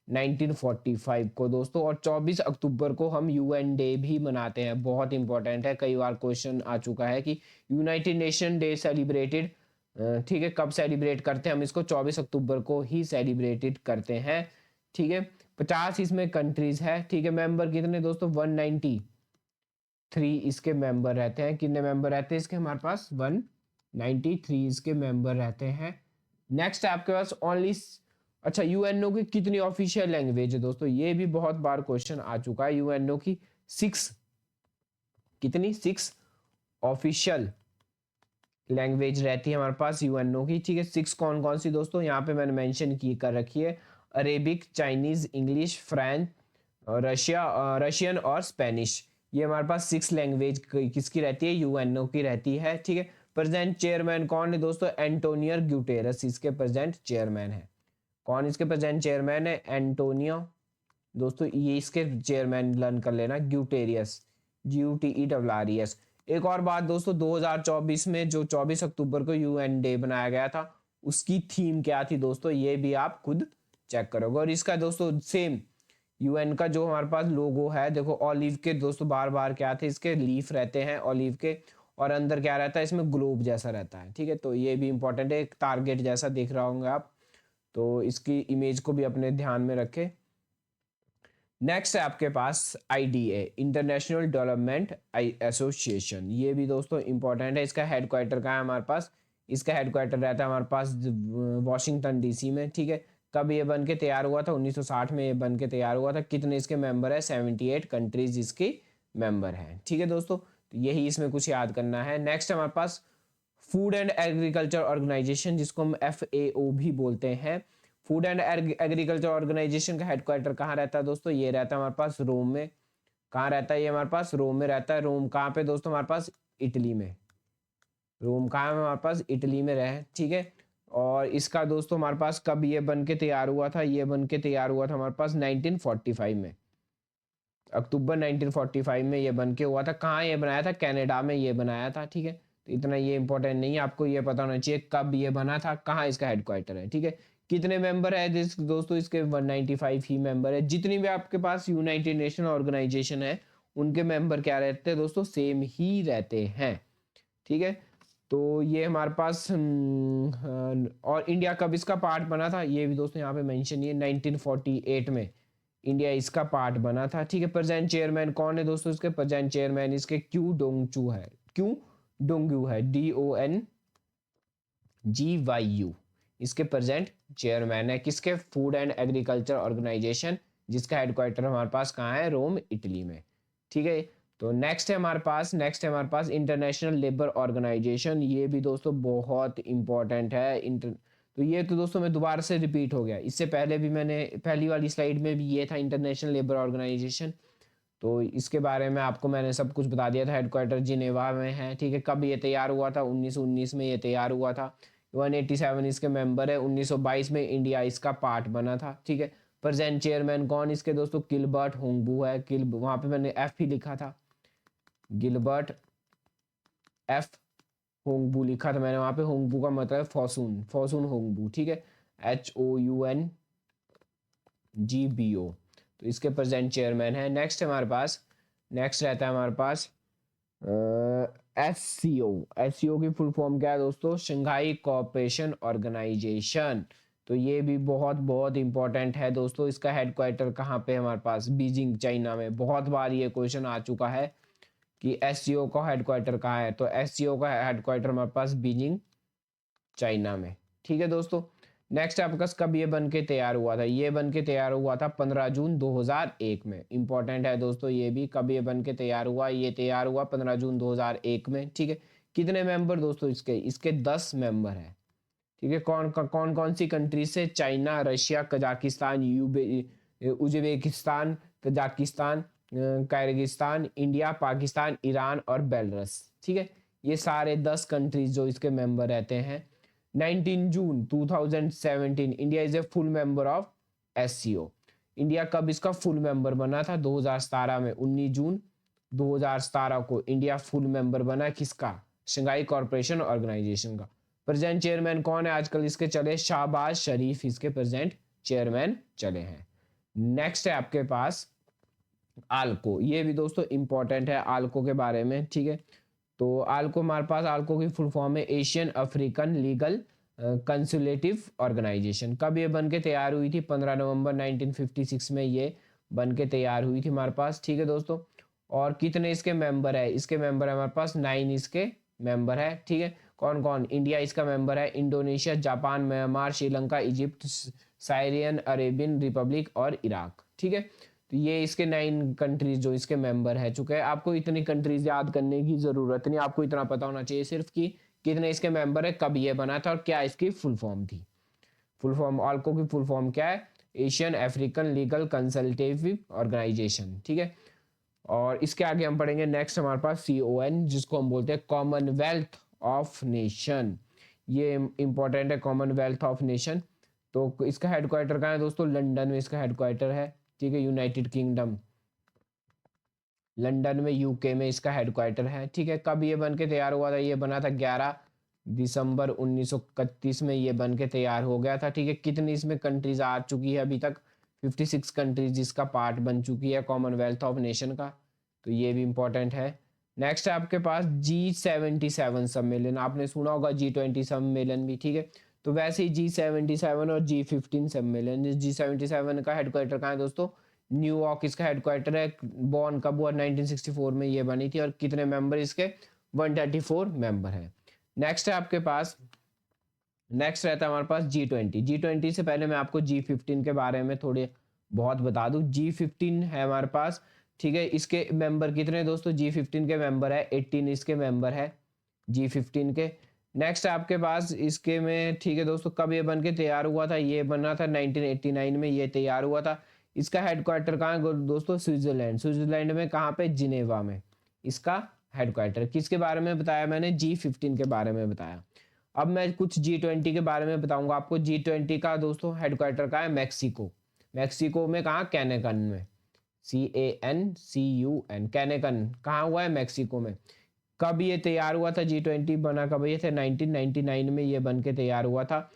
1945 को दोस्तों। और 24 अक्टूबर को हम UN डे भी मनाते हैं, बहुत इंपॉर्टेंट है, कई बार क्वेश्चन आ चुका है कि यूनाइटेड नेशन डे सेलिब्रेटेड, ठीक है, कब सेलिब्रेट करते हैं हम इसको, 24 अक्टूबर को ही सेलिब्रेटेड करते हैं, ठीक है। 50 इसमें कंट्रीज है, ठीक है। मेंबर कितने दोस्तों, 193 इसके मेंबर रहते हैं। कितने मेंबर रहते हैं इसके हमारे पास, 193 इसके मेंबर रहते हैं। नेक्स्ट है आपके पास ओनली, अच्छा UNO की कितनी ऑफिशियल लैंग्वेज है दोस्तों, ये भी बहुत बार क्वेश्चन आ चुका है। UNO की 6, कितनी, 6 ऑफिशियल लैंग्वेज रहती है हमारे पास यूएनओ की, ठीक है। 6 कौन कौन सी दोस्तों यहाँ पे मैंने मेंशन की कर रखी है, Arabic, Chinese, English, French, Russian और स्पेनिश। ये हमारे पास 6 लैंग्वेज किसकी रहती है, यूएनओ की रहती है, ठीक है। प्रेजेंट चेयरमैन कौन है दोस्तों, एंटोनियो ग्यूटेरस इसके प्रेजेंट चेयरमैन है। कौन इसके प्रेजेंट चेयरमैन है, एंटोनियो दोस्तों, ये इसके चेयरमैन लर्न कर लेना, ग्यूटेरियस, GUTERRES। एक और बात दोस्तों, 2024 में जो 24 अक्टूबर को यूएन डे बनाया गया था, उसकी थीम क्या थी दोस्तों, ये भी आप खुद चेक करोगे। और इसका दोस्तों सेम यूएन का जो हमारे पास लोगो है, देखो ऑलिव के दोस्तों बार बार क्या थे, इसके लीफ रहते हैं ऑलिव के, और अंदर क्या रहता है, इसमें ग्लोब जैसा रहता है, ठीक है। तो ये भी इंपॉर्टेंट है, एक टारगेट जैसा देख रहा होंगे आप, तो इसकी इमेज को भी अपने ध्यान में रखें। नेक्स्ट है आपके पास IDA, इंटरनेशनल डेवलपमेंट एसोसिएशन। ये भी दोस्तों इंपॉर्टेंट है। इसका हेडक्वार्टर कहाँ है हमारे पास, इसका हेडक्वार्टर रहता है हमारे पास वॉशिंगटन DC में, ठीक है। कब ये बन के तैयार हुआ था, 1960 में ये बन के तैयार हुआ था। कितने इसके मेंबर है, 78 कंट्रीज इसके मेंबर हैं, ठीक है दोस्तों। तो यही इसमें कुछ याद करना है। नेक्स्ट हमारे पास फूड एंड एग्रीकल्चर ऑर्गेनाइजेशन, जिसको हम FAO भी बोलते हैं। फूड एंड एग्रीकल्चर ऑर्गेनाइजेशन का हेडक्वार्टर कहाँ रहता है दोस्तों, ये रहता है हमारे पास रोम में। कहाँ रहता है ये हमारे पास, रोम में रहता है। रोम कहाँ पे दोस्तों, हमारे पास इटली में। रोम कहाँ है हमारे पास, इटली में रहे, ठीक है। और इसका दोस्तों हमारे पास कब ये बन के तैयार हुआ था, ये बन के तैयार हुआ था हमारे पास 1945 में, अक्टूबर 1945 में ये बन के हुआ था। कहाँ ये बनाया था, कनाडा में ये बनाया था, ठीक है। तो इतना ये इंपॉर्टेंट नहीं है, आपको ये पता होना चाहिए कब ये बना था, कहाँ इसका हेडक्वार्टर है, ठीक है। कितने मेंबर है दोस्तों इसके, 195 ही मेंबर है। जितनी भी आपके पास यूनाइटेड नेशन ऑर्गेनाइजेशन है, उनके मेंबर क्या रहते हैं दोस्तों, सेम ही रहते हैं, ठीक है। तो ये हमारे पास और इंडिया कब इसका पार्ट बना था, ये भी दोस्तों यहाँ पे मेंशन है, 1948 में इंडिया इसका पार्ट बना था, ठीक है। प्रेजेंट चेयरमैन कौन है दोस्तों, इसके प्रेजेंट चेयरमैन इसके क्यू डोंगचू है, क्यू डोंगयू है, DONGYU इसके प्रेजेंट चेयरमैन है। किसके, फूड एंड एग्रीकल्चर ऑर्गेनाइजेशन, जिसका हेडक्वार्टर हमारे पास कहाँ है, रोम इटली में, ठीक है। तो नेक्स्ट है हमारे पास इंटरनेशनल लेबर ऑर्गेनाइजेशन। ये भी दोस्तों बहुत इंपॉर्टेंट है। तो ये तो दोस्तों मैं दोबारा से रिपीट हो गया, इससे पहले भी मैंने पहली वाली स्लाइड में भी ये था इंटरनेशनल लेबर ऑर्गेनाइजेशन, तो इसके बारे में आपको मैंने सब कुछ बता दिया था। हेडक्वार्टर जिनेवा में है, ठीक है। कब ये तैयार हुआ था, 1919 में ये तैयार हुआ था। 187 इसके मेंबर है। 1922 में इंडिया इसका पार्ट बना था, ठीक है। प्रेजेंट चेयरमैन कौन इसके दोस्तों, गिलबर्ट होंगबू है। वहां पे मैंने F ही लिखा था, गिलबर्ट F होंगबू लिखा था मैंने वहां पे। होंगबू का मतलब फॉसून होंगबू, ठीक है, HOUNGBO। तो इसके प्रेजेंट चेयरमैन है। नेक्स्ट रहता है हमारे पास SCO की फुल फॉर्म क्या है दोस्तों, शंघाई कोऑपरेशन ऑर्गेनाइजेशन। तो ये भी बहुत बहुत इंपॉर्टेंट है दोस्तों। इसका हेडक्वार्टर कहाँ पे हमारे पास, बीजिंग चाइना में। बहुत बार ये क्वेश्चन आ चुका है कि SCO का हेडक्वार्टर कहाँ है, तो SCO का हेडक्वार्टर हमारे पास बीजिंग चाइना में, ठीक है दोस्तों। नेक्स्ट आपका कब ये बन के तैयार हुआ था, ये बन के तैयार हुआ था 15 जून 2001 में। इंपॉर्टेंट है दोस्तों ये भी, कब ये बन के तैयार हुआ, ये तैयार हुआ 15 जून 2001 में, ठीक है। कितने मेंबर दोस्तों इसके 10 मेंबर है, ठीक है। कौन कौन सी कंट्री से, China, Russia, Kazakhstan, Uzbekistan, Tajikistan, Kyrgyzstan, India, Pakistan, Iran और बेलारूस, ठीक है। ये सारे 10 कंट्रीज जो इसके मेंबर रहते हैं। 19 जून 2017 India is a full member of SCO। India कब इसका फुल मेंबर बना था, 2017 में। 19 जून 2017 को इंडिया फुल मेंबर बना किसका, शंघाई कॉर्पोरेशन ऑर्गेनाइजेशन का। प्रेजेंट चेयरमैन कौन है आजकल इसके चले, शाहबाज शरीफ इसके प्रेजेंट चेयरमैन चले हैं। नेक्स्ट है आपके पास आल्को। ये भी दोस्तों इंपॉर्टेंट है आल्को के बारे में, ठीक है। तो आल्को हमारे पास, आल्को की फुल फॉर्म है एशियन अफ्रीकन लीगल कंसुलेटिव ऑर्गेनाइजेशन। कब ये बन के तैयार हुई थी, 15 नवंबर 1956 में ये बन के तैयार हुई थी हमारे पास, ठीक है दोस्तों। और कितने इसके मेंबर है, इसके मेंबर है हमारे पास 9 इसके मेंबर है, ठीक है। कौन कौन, इंडिया इसका मेंबर है, Indonesia, Japan, Myanmar, Sri Lanka, Egypt, Syrian Arabian Republic और इराक, ठीक है। तो तो ये इसके 9 कंट्रीज जो इसके मेंबर है चुके हैं। आपको इतनी कंट्रीज याद करने की जरूरत नहीं, आपको इतना पता होना चाहिए सिर्फ कि कितने इसके मेंबर है, कब ये बना था और क्या इसकी फुल फॉर्म थी। फुल फॉर्म आल्को की फुल फॉर्म क्या है? Asian African legal consultative organization, ठीक है। और इसके आगे हम पढ़ेंगे नेक्स्ट हमारे पास CON, जिसको हम बोलते हैं कॉमनवेल्थ ऑफ नेशन। ये इंपॉर्टेंट है, कॉमनवेल्थ ऑफ नेशन। तो इसका हेडक्वार्टर कहाँ है दोस्तों? लंदन में इसका हेडक्वार्टर है, ठीक है। यूनाइटेड किंगडम, लंदन में, यूके में इसका हेडक्वार्टर है, ठीक है। कब ये बन के तैयार हुआ था? ये बना था 11 दिसंबर 1931 में ये बन के तैयार हो गया था, ठीक है। कितनी इसमें कंट्रीज आ चुकी है अभी तक? 56 कंट्रीज जिसका पार्ट बन चुकी है कॉमनवेल्थ ऑफ नेशन का, तो ये भी इंपॉर्टेंट है। नेक्स्ट है आपके पास G77 सम्मेलन, आपने सुना होगा G20 सम्मेलन भी, ठीक है। तो वैसे ही G77 और G15 सम्मेलन। G77 का हेडक्वार्टर कहाँ है दोस्तों? न्यूयॉर्क इसका हेडक्वार्टर है। बॉर्न कब हुआ? 1964 में ये बनी थी। और कितने मेंबर इसके? 134 मेंबर है। नेक्स्ट है आपके पास, नेक्स्ट रहता है हमारे पास G20। से पहले मैं आपको G15 के बारे में थोड़े बहुत बता दूं। G15 है हमारे पास, ठीक है। इसके मेंबर कितने दोस्तों? G15 के मेंबर है 18, इसके मेंबर है G15 के। नेक्स्ट आपके पास इसके में, ठीक है दोस्तों, कब ये बन के तैयार हुआ था? ये बना था 1989 में ये तैयार हुआ था। इसका हेडक्वार्टर कहाँ है दोस्तों? स्विट्जरलैंड। स्विट्जरलैंड में कहाँ पे? जिनेवा में इसका हेडक्वार्टर। किसके बारे में बताया मैंने? G15 के बारे में बताया। अब मैं कुछ G20 के बारे में बताऊंगा आपको। G20 का दोस्तों हेडक्वार्टर कहाँ है? मैक्सिको। मैक्सिको में कहाँ? कैनेकन में, CANCUN, कैनेकन कहाँ हुआ है? मैक्सिको में। कब ये तैयार हुआ था? G20 बना कब ये थे? 1999 में ये बन के तैयार हुआ था।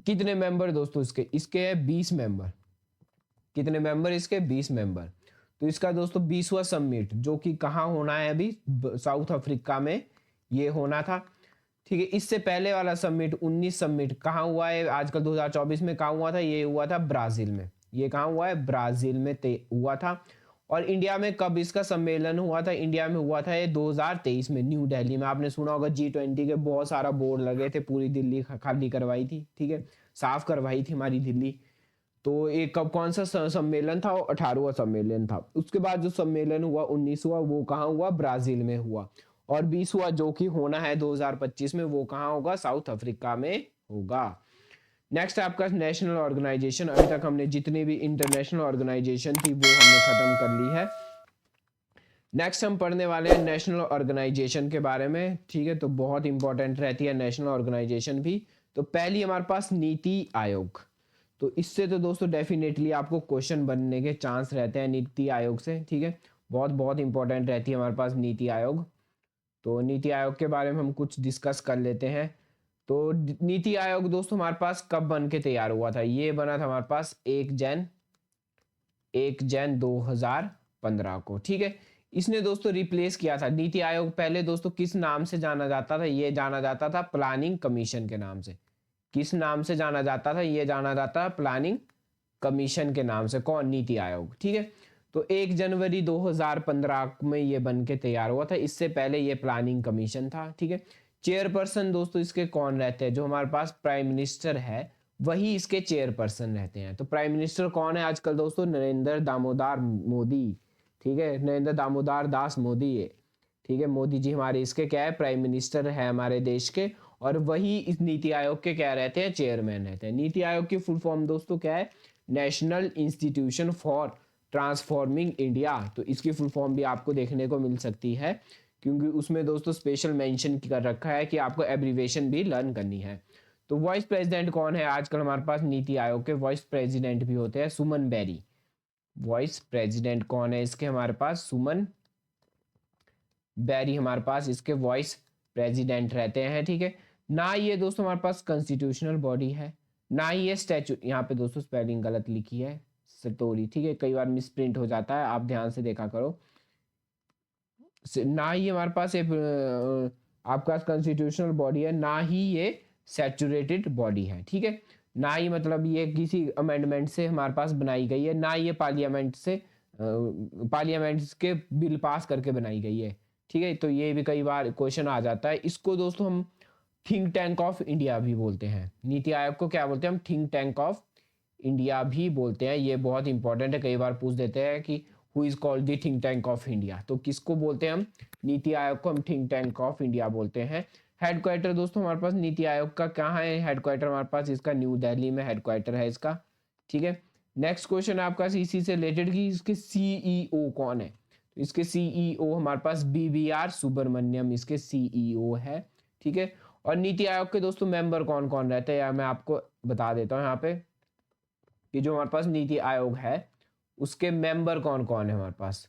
कितने मेंबर दोस्तों इसके? इसके है 20 मेंबर। कितने मेंबर इसके? 20 मेंबर। तो इसका दोस्तों 20वां समिट, जो कि कहाँ होना है अभी? साउथ अफ्रीका में ये होना था, ठीक है। इससे पहले वाला समिट 19 समिट कहाँ हुआ है आजकल? 2024 में कहाँ हुआ था? ये हुआ था ब्राजील में। ये कहाँ हुआ है? ब्राजील में हुआ था। और इंडिया में कब इसका सम्मेलन हुआ था? इंडिया में हुआ था ये 2023 में, न्यू दिल्ली में। आपने सुना होगा G20 के बहुत सारा बोर्ड लगे थे, पूरी दिल्ली खाली करवाई थी, ठीक है, साफ करवाई थी हमारी दिल्ली। तो एक कब कौन सा सम्मेलन था? 18वां सम्मेलन था। उसके बाद जो सम्मेलन हुआ 19वां, वो कहाँ हुआ? ब्राजील में हुआ। और 20वां जो कि होना है 2025 में, वो कहाँ होगा? साउथ अफ्रीका में होगा। नेक्स्ट आपका नेशनल ऑर्गेनाइजेशन। अभी तक हमने जितनी भी इंटरनेशनल ऑर्गेनाइजेशन थी वो हमने खत्म कर ली है। नेक्स्ट हम पढ़ने वाले हैं नेशनल ऑर्गेनाइजेशन के बारे में, ठीक है। तो बहुत इंपॉर्टेंट रहती है नेशनल ऑर्गेनाइजेशन भी। तो पहली हमारे पास नीति आयोग। तो इससे तो दोस्तों डेफिनेटली आपको क्वेश्चन बनने के चांस रहते हैं नीति आयोग से, ठीक है। बहुत बहुत इंपॉर्टेंट रहती है हमारे पास नीति आयोग। तो नीति आयोग के बारे में हम कुछ डिस्कस कर लेते हैं। तो नीति आयोग दोस्तों हमारे पास कब बन के तैयार हुआ था? ये बना था हमारे पास 1 जन 2015 को, ठीक है। इसने दोस्तों रिप्लेस किया था नीति आयोग। पहले दोस्तों किस नाम से जाना जाता था? ये जाना जाता था प्लानिंग कमीशन के नाम से। किस नाम से जाना जाता था? ये जाना जाता है प्लानिंग कमीशन के नाम से। कौन? नीति आयोग, ठीक है। तो 1 जनवरी 2015 में ये बन के तैयार हुआ था। इससे पहले ये प्लानिंग कमीशन था, ठीक है। चेयरपर्सन दोस्तों इसके कौन रहते हैं? जो हमारे पास प्राइम मिनिस्टर है वही इसके चेयरपर्सन रहते हैं। तो प्राइम मिनिस्टर कौन है आजकल दोस्तों? नरेंद्र दामोदर मोदी, ठीक है। नरेंद्र दामोदर दास मोदी है, ठीक है। मोदी जी हमारे इसके क्या है? प्राइम मिनिस्टर है हमारे देश के। और वही इस नीति आयोग के क्या रहते हैं? चेयरमैन रहते हैं। नीति आयोग की फुल फॉर्म दोस्तों क्या है? National institution for transforming India. तो इसकी फुल फॉर्म भी आपको देखने को मिल सकती है, क्योंकि उसमें दोस्तों स्पेशल मेंशन कर रखा है कि आपको एब्रीवेशन भी लर्न करनी है। तो वाइस प्रेसिडेंट कौन है आजकल हमारे पास? नीति आयोग के वाइस प्रेसिडेंट भी होते हैं सुमन बेरी। वाइस प्रेसिडेंट कौन है इसके? हमारे पास सुमन बेरी हमारे पास इसके वाइस प्रेसिडेंट रहते हैं, ठीक है। ना ये दोस्तों हमारे पास कॉन्स्टिट्यूशनल बॉडी है, ना ही ये स्टैचू। यहाँ पे दोस्तों स्पेलिंग गलत लिखी है, सतोरी, ठीक है। कई बार मिसप्रिंट हो जाता है, आप ध्यान से देखा करो। ना ही हमारे पास एक आपका कॉन्स्टिट्यूशनल बॉडी है, ना ही ये सैचुरेटेड बॉडी है, ठीक है। ना ही मतलब ये किसी अमेंडमेंट से हमारे पास बनाई गई है, ना ये पार्लियामेंट से पार्लियामेंट के बिल पास करके बनाई गई है, ठीक है। तो ये भी कई बार क्वेश्चन आ जाता है। इसको दोस्तों हम थिंक टैंक ऑफ इंडिया भी बोलते हैं। नीति आयोग को क्या बोलते हैं हम? थिंक टैंक ऑफ इंडिया भी बोलते हैं। ये बहुत इंपॉर्टेंट है, कई बार पूछ देते हैं कि who is called the think tank of India, तो किसको बोलते हैं हम? नीति आयोग को हम थिंक टैंक ऑफ इंडिया बोलते हैं। हेडक्वार्टर दोस्तों हमारे पास नीति आयोग का कहाँ है हेडक्वार्टर? हमारे पास इसका न्यू दिल्ली में हेडक्वार्टर है इसका, ठीक है। नेक्स्ट क्वेश्चन है आपका इसी से रिलेटेड कि इसके सीईओ कौन है? तो इसके सीईओ हमारे पास BVR सुब्रमण्यम इसके सीईओ है, ठीक है। और नीति आयोग के दोस्तों मेंबर कौन कौन रहते हैं, या मैं आपको बता देता हूँ यहाँ पे कि जो हमारे पास नीति आयोग है उसके मेंबर कौन कौन है हमारे पास।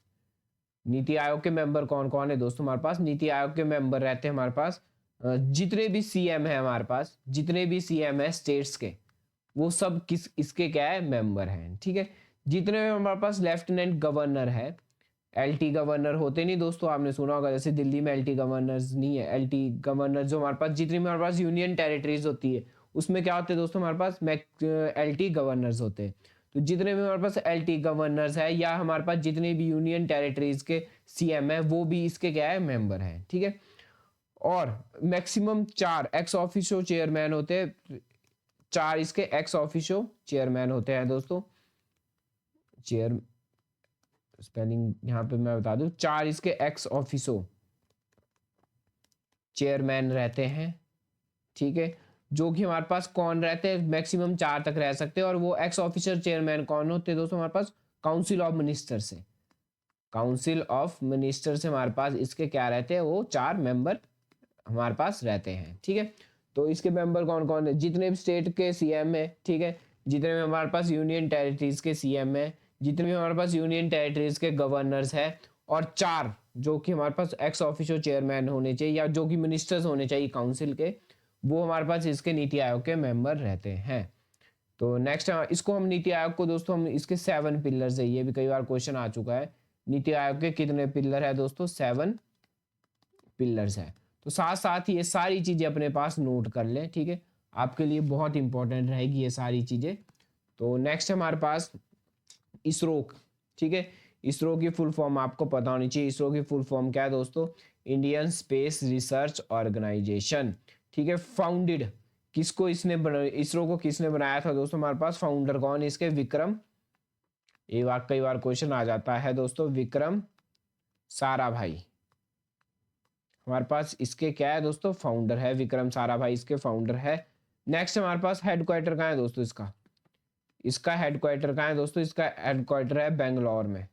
नीति आयोग के मेंबर कौन कौन है दोस्तों? हमारे पास नीति आयोग के मेंबर रहते हैं हमारे पास जितने भी सीएम है हमारे पास, जितने भी सीएम है स्टेट्स के, वो सब किस इसके क्या है? मेंबर हैं, ठीक है। जितने भी हमारे पास लेफ्टिनेंट गवर्नर है, एलटी गवर्नर होते नहीं दोस्तों, आपने सुना होगा, जैसे दिल्ली में एलटी गवर्नर्स नहीं है, एलटी गवर्नर जो हमारे पास जितनी भी हमारे पास यूनियन टेरिटरीज होती है उसमें क्या होते हैं दोस्तों? हमारे पास एलटी गवर्नर्स होते हैं। तो जितने भी हमारे पास एलटी गवर्नर्स है या हमारे पास जितने भी यूनियन टेरिटरीज के सीएम है वो भी इसके क्या है? मेंबर हैं, ठीक है। और मैक्सिमम 4 एक्स ऑफिशियो चेयरमैन होते हैं, 4 इसके एक्स ऑफिशियो चेयरमैन होते हैं दोस्तों। चेयर स्पेलिंग यहाँ पे मैं बता दूं, 4 इसके एक्स ऑफिसो चेयरमैन रहते हैं, ठीक है। जो कि हमारे पास कौन रहते हैं? मैक्सिमम 4 तक रह सकते हैं। और वो एक्स ऑफिसर चेयरमैन कौन होते हैं दोस्तों? हमारे पास काउंसिल ऑफ मिनिस्टर से, काउंसिल ऑफ मिनिस्टर से हमारे पास इसके क्या रहते हैं? वो 4 मेंबर हमारे पास रहते हैं, ठीक है। तो इसके मेंबर कौन कौन है? जितने भी स्टेट के सीएम है, ठीक है, जितने भी हमारे पास यूनियन टेरिटरीज के सीएम है, जितने भी हमारे पास यूनियन टेरिटरीज के गवर्नर्स है, और 4 जो कि हमारे पास एक्स ऑफिशियो चेयरमैन होने चाहिए या जो कि मिनिस्टर्स होने चाहिए काउंसिल के, वो हमारे पास इसके नीति आयोग के मेंबर रहते हैं। तो नेक्स्ट इसको हम नीति आयोग को दोस्तों हम इसके 7 पिलर्स है, ये भी कई बार क्वेश्चन आ चुका है। नीति आयोग के कितने पिलर है दोस्तों? 7 पिलर्स है। तो साथ साथ ही ये सारी चीजें अपने पास नोट कर लें, ठीक है, आपके लिए बहुत इंपॉर्टेंट रहेगी ये सारी चीजें। तो नेक्स्ट हमारे पास इसरो, ठीक है। इसरो की फुल फॉर्म आपको पता होनी चाहिए। इसरो की फुल फॉर्म क्या है दोस्तों? इंडियन स्पेस रिसर्च ऑर्गेनाइजेशन, ठीक है। फाउंडेड किसको इसने इसरो को किसने बनाया था दोस्तों? हमारे पास फाउंडर कौन इसके? विक्रम, ये बार कई बार क्वेश्चन आ जाता है दोस्तों, विक्रम साराभाई हमारे पास इसके क्या है दोस्तों? फाउंडर है, विक्रम साराभाई इसके फाउंडर है। नेक्स्ट हमारे पास हेडक्वार्टर कहाँ है दोस्तों इसका? इसका हेडक्वार्टर कहाँ है दोस्तों? इसका हेडक्वार्टर है बेंगलोर में।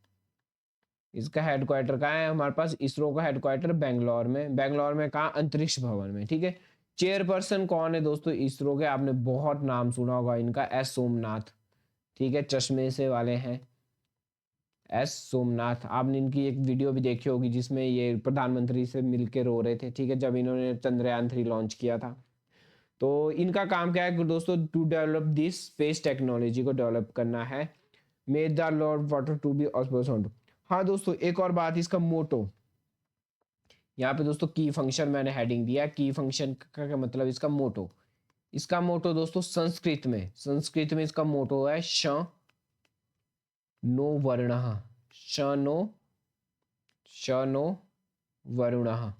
इसका हेडक्वार्टर कहाँ है? हमारे पास इसरो का हेडक्वार्टर बेंगलोर में। बेंगलोर में कहाँ? अंतरिक्ष भवन में, ठीक है। चेयरपर्सन कौन है दोस्तों इसरो के? आपने बहुत नाम सुना होगा इनका, एस सोमनाथ, ठीक है, चश्मे से वाले हैं एस सोमनाथ। आपने इनकी एक वीडियो भी देखी होगी जिसमें ये प्रधानमंत्री से मिलके रो रहे थे, ठीक है, जब इन्होंने चंद्रयान 3 लॉन्च किया था। तो इनका काम क्या है दोस्तों? To develop this space technology को डेवलप करना है। Made the lord water to be osmose. हाँ दोस्तों, एक और बात, इसका मोटो यहाँ पे दोस्तों की फंक्शन मैंने हेडिंग दिया, की फंक्शन का मतलब इसका मोटो। इसका मोटो दोस्तों संस्कृत में इसका मोटो है श नो वर्णः, श नो वरुणः,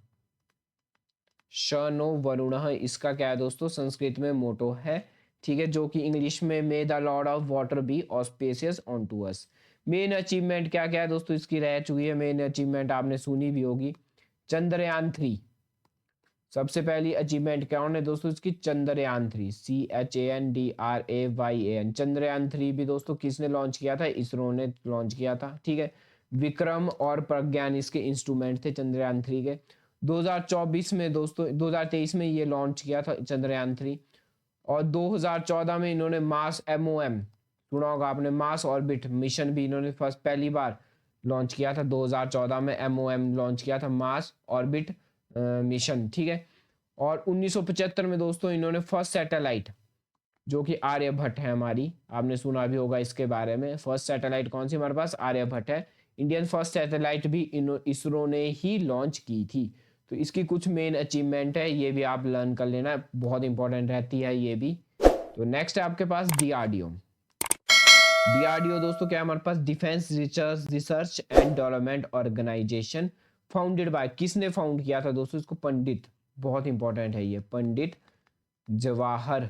श नो वरुणः इसका क्या है दोस्तों? संस्कृत में मोटो है, ठीक है, जो कि इंग्लिश में may the lord of water be auspicious on to us. Main achievement क्या क्या है दोस्तों इसकी रह चुकी है? मेन अचीवमेंट आपने सुनी भी होगी, चंद्रयान 3। सबसे पहली अचीवमेंट क्या है दोस्तों इसकी? चंद्रयान 3, CHANDRAYAN। चंद्रयान 3 भी दोस्तों किसने लॉन्च किया था? इसरो ने लॉन्च किया था, ठीक है। विक्रम और प्रज्ञान इसके इंस्ट्रूमेंट थे चंद्रयान 3 के। 2024 में दोस्तों, 2023 में ये लॉन्च किया था चंद्रयान 3। और 2014 में इन्होंने मास MOM सुना होगा आपने, मास ऑर्बिट मिशन भी इन्होंने पहली बार लॉन्च किया था। 2014 में MOM लॉन्च किया था, मास ऑर्बिट मिशन, ठीक है। और 1975 में दोस्तों इन्होंने फर्स्ट सैटेलाइट, जो कि आर्यभट्ट है हमारी, आपने सुना भी होगा इसके बारे में। फर्स्ट सैटेलाइट कौन सी हमारे पास? आर्यभट्ट है। इंडियन फर्स्ट सैटेलाइट भी इसरो ने ही लॉन्च की थी। तो इसकी कुछ मेन अचीवमेंट है, ये भी आप लर्न कर लेना, बहुत इंपॉर्टेंट रहती है ये भी। तो नेक्स्ट है आपके पास DRDO। DRDO दोस्तों क्या है हमारे पास? Defence Research and Development Organisation. Founded by, किसने फाउंड किया था दोस्तों इसको? पंडित, बहुत इंपॉर्टेंट है ये, पंडित जवाहर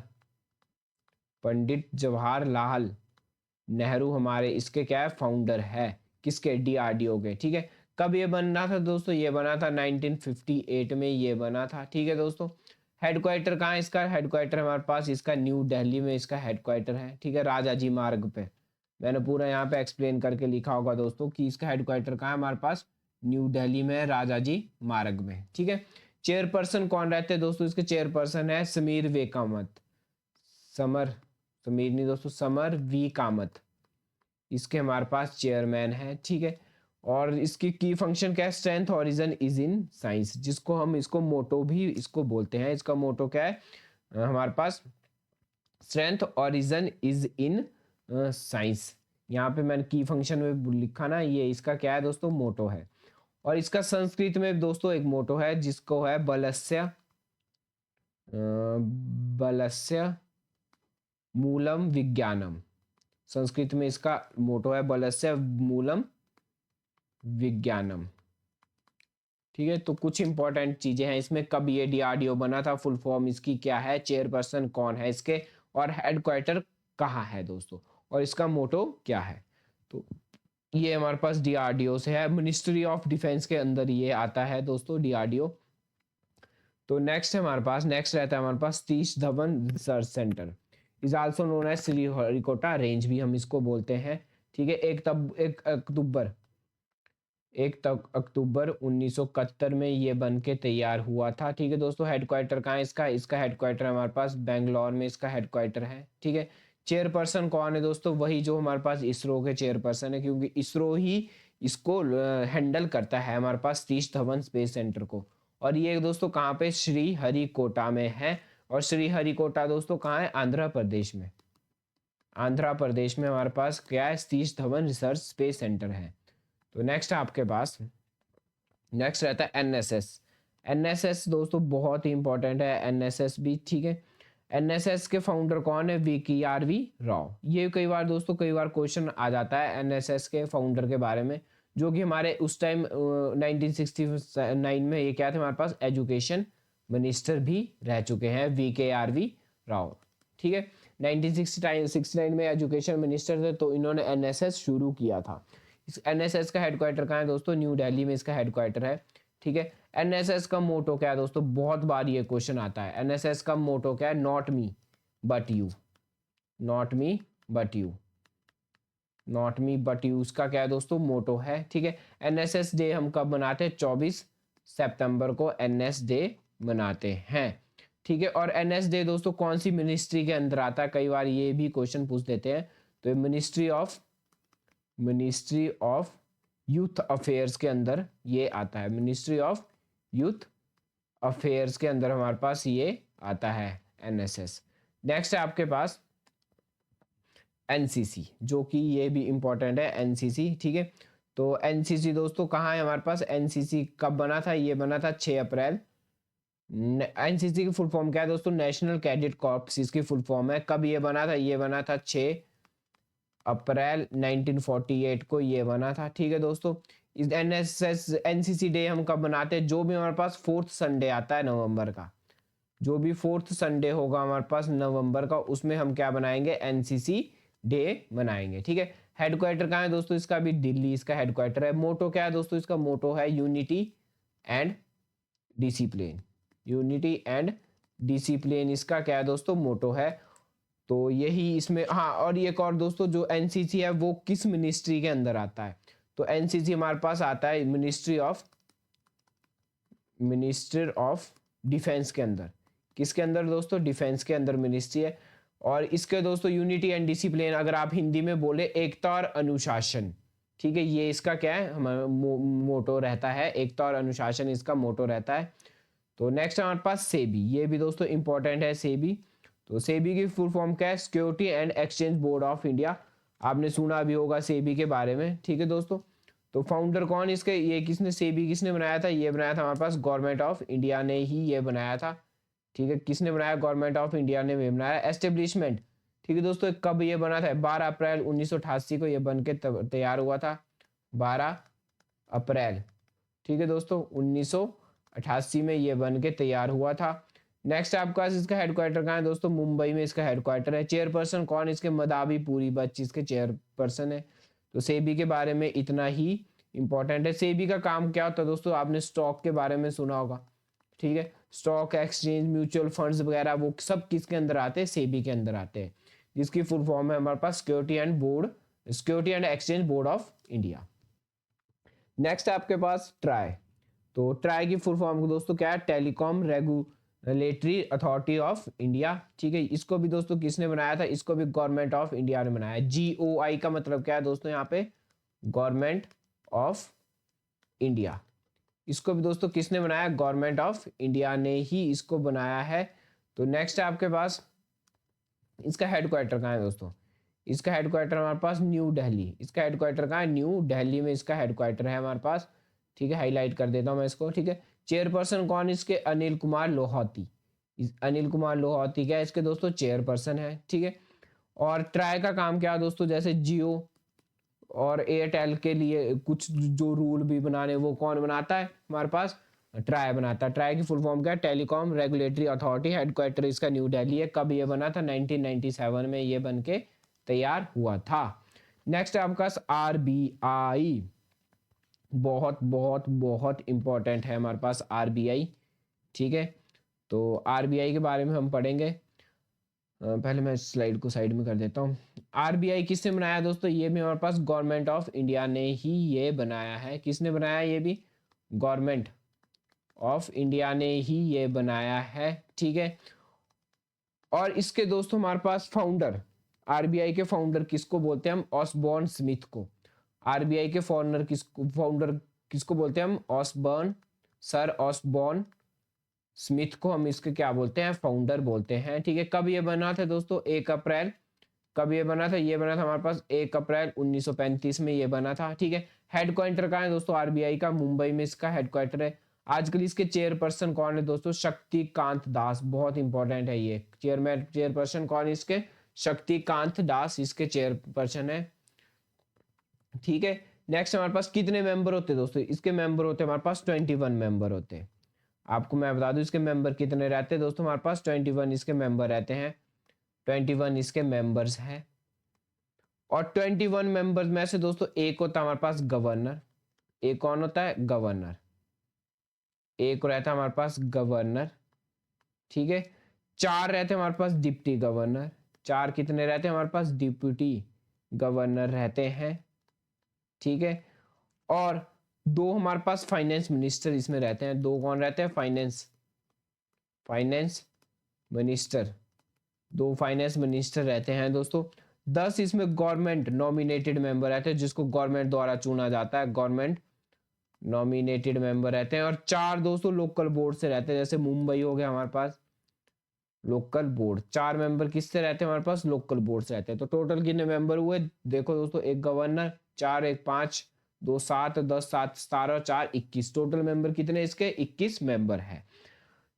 पंडित जवाहरलाल नेहरू हमारे इसके क्या है, फाउंडर है, किसके, डीआरडीओ के। ठीक है, कब ये बना था दोस्तों, ये बना था 1958 में ये बना था। ठीक है दोस्तों, हेडक्वार्टर कहाँ है इसका, हेडक्वार्टर हमारे पास इसका न्यू दिल्ली में इसका हेडक्वार्टर है। ठीक है, राजा जी मार्ग पे, मैंने पूरा यहाँ पे एक्सप्लेन करके लिखा होगा दोस्तों कि इसका हेडक्वार्टर कहाँ है हमारे पास, न्यू दिल्ली में, राजा जी मार्ग में। ठीक है, चेयरपर्सन कौन रहते हैं दोस्तों, इसके चेयरपर्सन है समीर वे कामत, समर, समीर नहीं दोस्तों, समर वी कामत, इसके हमारे पास चेयरमैन है। ठीक है, और इसकी की फंक्शन क्या है, strength origin is in science, जिसको हम इसको मोटो भी इसको बोलते हैं। इसका मोटो क्या है हमारे पास, strength origin is in science. यहाँ पे मैंने की फंक्शन में लिखा ना, ये इसका क्या है दोस्तों, मोटो है। और इसका संस्कृत में दोस्तों एक मोटो है जिसको है बलस्य मूलम विज्ञानम, संस्कृत में इसका मोटो है बलस्य मूलम विज्ञानम। ठीक है, तो कुछ इंपॉर्टेंट चीजें हैं इसमें, कब ये डीआरडीओ बना था, फुल फॉर्म इसकी क्या है, चेयरपर्सन कौन है इसके, और हेडक्वार्टर कहाँ है दोस्तों, और इसका मोटो क्या है। तो ये हमारे पास डीआरडीओ से है, मिनिस्ट्री ऑफ डिफेंस के अंदर ये आता है दोस्तों डीआरडीओ। तो नेक्स्ट है हमारे पास, नेक्स्ट रहता है हमारे पास Satish Dhawan Research Centre, is also known as Sriharikota range भी हम इसको बोलते हैं। ठीक है, एक अक्टूबर 1971 में ये बन के तैयार हुआ था। ठीक है दोस्तों, हेडक्वार्टर कहाँ है इसका, इसका हेडक्वार्टर हमारे पास बेंगलोर में इसका हेडक्वार्टर है। ठीक है, चेयरपर्सन कौन है दोस्तों, वही जो हमारे पास इसरो के चेयरपर्सन है, क्योंकि इसरो ही इसको हैंडल करता है हमारे पास सतीश धवन स्पेस सेंटर को। और ये दोस्तों कहाँ पे, श्री हरिकोटा में है। और श्री हरिकोटा दोस्तों कहाँ है, आंध्र प्रदेश में, आंध्र प्रदेश में हमारे पास क्या है, Satish Dhawan research space centre है। तो नेक्स्ट आपके पास, नेक्स्ट रहता है एनएसएस। एनएसएस दोस्तों बहुत ही इंपॉर्टेंट है, एनएसएस भी। ठीक है, एनएसएस के फाउंडर कौन है, वीकेआरवी राव। ये कई बार दोस्तों, कई बार क्वेश्चन आ जाता है एनएसएस के फाउंडर के बारे में, जो कि हमारे उस टाइम 1969 में ये क्या थे हमारे पास, एजुकेशन मिनिस्टर भी रह चुके हैं, वीकेआरवी राव। ठीक है, 1969 में एजुकेशन मिनिस्टर थे, तो इन्होंने एनएसएस शुरू किया था। इस एनएसएस का हेडक्वार्टर कहाँ है दोस्तों, न्यू दिल्ली में इसका हेडक्वार्टर है। ठीक है, एनएसएस का मोटो क्या है दोस्तों, बहुत बार ये क्वेश्चन आता है, एनएसएस का मोटो क्या है, not me but you, not me but you, not me but you, उसका क्या है दोस्तों, मोटो है। ठीक है, एनएसएस डे हम कब मनाते हैं, 24 सितंबर को एनएस डे मनाते हैं। ठीक है, और एनएस डे दोस्तों कौन सी मिनिस्ट्री के अंदर आता है, कई बार ये भी क्वेश्चन पूछ देते हैं। तो मिनिस्ट्री ऑफ यूथ अफेयर्स के अंदर ये आता है, मिनिस्ट्री ऑफ यूथ अफेयर्स के अंदर हमारे पास ये आता है एनएसएस। नेक्स्ट है आपके पास एनसीसी, जो कि ये भी इंपॉर्टेंट है एनसीसी। ठीक है, तो एनसीसी दोस्तों कहाँ है हमारे पास, एनसीसी कब बना था, ये बना था 6 अप्रैल। एनसीसी की फुल फॉर्म क्या है दोस्तों, नेशनल कैडेट कॉर्प्स इसकी फुल फॉर्म है। कब ये बना था, ये बना था 6 अप्रैल 1948 को ये बना था। ठीक है दोस्तों, इस एनसीसी डे हम कब मनाते हैं, जो भी हमारे पास 4th संडे आता है नवंबर का, जो भी 4th संडे होगा हमारे पास नवंबर का, उसमें हम क्या बनाएंगे, एनसीसी डे मनाएंगे। ठीक है, हेडक्वार्टर कहाँ है दोस्तों इसका, भी दिल्ली इसका हेडक्वार्टर है। मोटो क्या है दोस्तों इसका, मोटो है unity and discipline, unity and discipline इसका क्या है दोस्तों, मोटो है। तो यही इसमें, हाँ, और एक और दोस्तों, जो एनसीसी है वो किस मिनिस्ट्री के अंदर आता है, तो एनसीसी हमारे पास आता है मिनिस्ट्री ऑफ डिफेंस के अंदर। किसके अंदर दोस्तों, डिफेंस के अंदर मिनिस्ट्री है। और इसके दोस्तों यूनिटी एंड डिसिप्लिन, अगर आप हिंदी में बोले एकता और अनुशासन। ठीक है, ये इसका क्या है, हमारा मोटो रहता है, एकता और अनुशासन इसका मोटो रहता है। तो नेक्स्ट हमारे पास सेबी, ये भी दोस्तों इंपॉर्टेंट है सेबी। तो सेबी की फुल फॉर्म क्या है, security and Exchange Board of India, आपने सुना भी होगा सेबी के बारे में। ठीक है दोस्तों, तो फाउंडर कौन इसके, ये किसने, सेबी किसने बनाया था, ये बनाया था हमारे पास गवर्नमेंट ऑफ इंडिया ने ही ये बनाया था। ठीक है, किसने बनाया, गवर्नमेंट ऑफ इंडिया ने भी बनाया। एस्टेब्लिशमेंट, ठीक है दोस्तों, कब ये बना था, 12 अप्रैल 1988 को ये बन के तैयार हुआ था, 12 अप्रैल। ठीक है दोस्तों, 1988 में ये बन के तैयार हुआ था। नेक्स्ट आपके पास इसका हेडक्वार्टर कहाँ है दोस्तों, मुंबई में इसका हेडक्वार्टर है। चेयरपर्सन कौन इसके, मदाबी पूरी बच्ची इसके चेयरपर्सन है। तो सेबी के बारे में इतना ही इंपॉर्टेंट है। सेबी का काम क्या होता है दोस्तों, आपने स्टॉक के बारे में सुना होगा, ठीक है। स्टॉक एक्सचेंज, म्यूचुअल फंड्स वगैरह वो सब किसके अंदर आते हैं, सेबी के अंदर आते हैं, जिसकी फुल फॉर्म है हमारे पास Security and Exchange Board of India. Next आपके पास ट्राई। तो ट्राई की फुल फॉर्म दोस्तों क्या है, Telecom Regulatory Authority of India, ठीक है। इसको भी दोस्तों किसने बनाया था, इसको भी गवर्नमेंट ऑफ इंडिया ने बनाया। GOI का मतलब क्या है दोस्तों, यहाँ पे गवर्नमेंट ऑफ इंडिया। इसको भी दोस्तों किसने बनाया, गवर्नमेंट ऑफ इंडिया ने ही इसको बनाया है। तो नेक्स्ट आपके पास इसका हेडक्वार्टर कहाँ है दोस्तों, इसका हेडक्वार्टर हमारे पास न्यू दिल्ली। इसका हेडक्वार्टर कहाँ है, न्यू दिल्ली में इसका हेडक्वार्टर है हमारे पास, ठीक है। हाईलाइट कर देता हूँ मैं इसको, ठीक है। चेयरपर्सन कौन इसके, अनिल कुमार लोहाती। अनिल कुमार लोहाती क्या है इसके दोस्तों, चेयरपर्सन है, ठीक है। और ट्राई का काम क्या है दोस्तों, जैसे जियो और एयरटेल के लिए कुछ जो रूल भी बनाने वो कौन बनाता है, हमारे पास ट्राई बनाता है। ट्राई की फुल फॉर्म क्या है, टेलीकॉम रेगुलेटरी अथॉरिटी। हेडक्वार्टर इसका न्यू दिल्ली है। कब ये बना था, 1997 में ये बन के तैयार हुआ था। नेक्स्ट आपका RBI, बहुत बहुत बहुत इंपॉर्टेंट है हमारे पास RBI, ठीक है। तो RBI के बारे में हम पढ़ेंगे। पहले मैं स्लाइड को साइड में कर देता हूँ। RBI किसने बनाया दोस्तों, ये भी हमारे पास गवर्नमेंट ऑफ इंडिया ने ही ये बनाया है। किसने बनाया, ये भी गवर्नमेंट ऑफ इंडिया ने ही ये बनाया है, ठीक है। और इसके दोस्तों हमारे पास फाउंडर, RBI के फाउंडर किसको बोलते हैं हम, ऑसबॉर्न स्मिथ को। RBI के फाउंडर किसको बोलते हैं हम, सर ऑसबॉर्न स्मिथ को हम इसके क्या बोलते हैं, फाउंडर बोलते हैं, ठीक है। कब ये बना था दोस्तों, 1 अप्रैल, कब ये बना था, ये बना था हमारे पास 1 अप्रैल 1935 में ये बना था, ठीक है। हेडक्वार्टर कहाँ है दोस्तों RBI का, मुंबई में इसका हेडक्वार्टर है। आजकल इसके चेयरपर्सन कौन है दोस्तों, शक्तिकांत दास, बहुत इंपॉर्टेंट है ये। चेयरपर्सन कौन है इसके, शक्तिकांत दास इसके चेयरपर्सन है, ठीक है। नेक्स्ट हमारे पास कितने मेंबर होते हैं दोस्तों, इसके मेंबर होते हैं हमारे पास 21 मेंबर होते हैं। आपको मैं बता दूं इसके मेंबर कितने रहते हैं दोस्तों, हमारे पास 21 इसके मेंबर रहते हैं, 21 इसके मेंबर्स हैं। और 21 मेंबर्स में से दोस्तों एक होता है हमारे पास गवर्नर। एक कौन होता है, गवर्नर। एक रहता है हमारे पास गवर्नर, ठीक है। 4 रहते हैं हमारे पास डिप्टी गवर्नर। 4 कितने रहते हैं हमारे पास, डिप्टी गवर्नर रहते हैं, ठीक है। और 2 हमारे पास फाइनेंस मिनिस्टर इसमें रहते हैं। 2 कौन रहते हैं, फाइनेंस मिनिस्टर। 2 फाइनेंस मिनिस्टर रहते हैं दोस्तों। 10 इसमें गवर्नमेंट नॉमिनेटेड मेंबर रहते हैं, जिसको गवर्नमेंट द्वारा चुना जाता है, गवर्नमेंट नॉमिनेटेड मेंबर रहते हैं। और 4 दोस्तों लोकल बोर्ड से रहते हैं, जैसे मुंबई हो गया हमारे पास लोकल बोर्ड। 4 मेंबर किससे रहते हैं हमारे पास, लोकल बोर्ड से रहते हैं। तो टोटल कितने मेंबर हुए, देखो दोस्तों, एक गवर्नर, 4 1 5 2 7 10 7 17 और 4 21, टोटल मेंबर कितने इसके, 21 मेंबर है।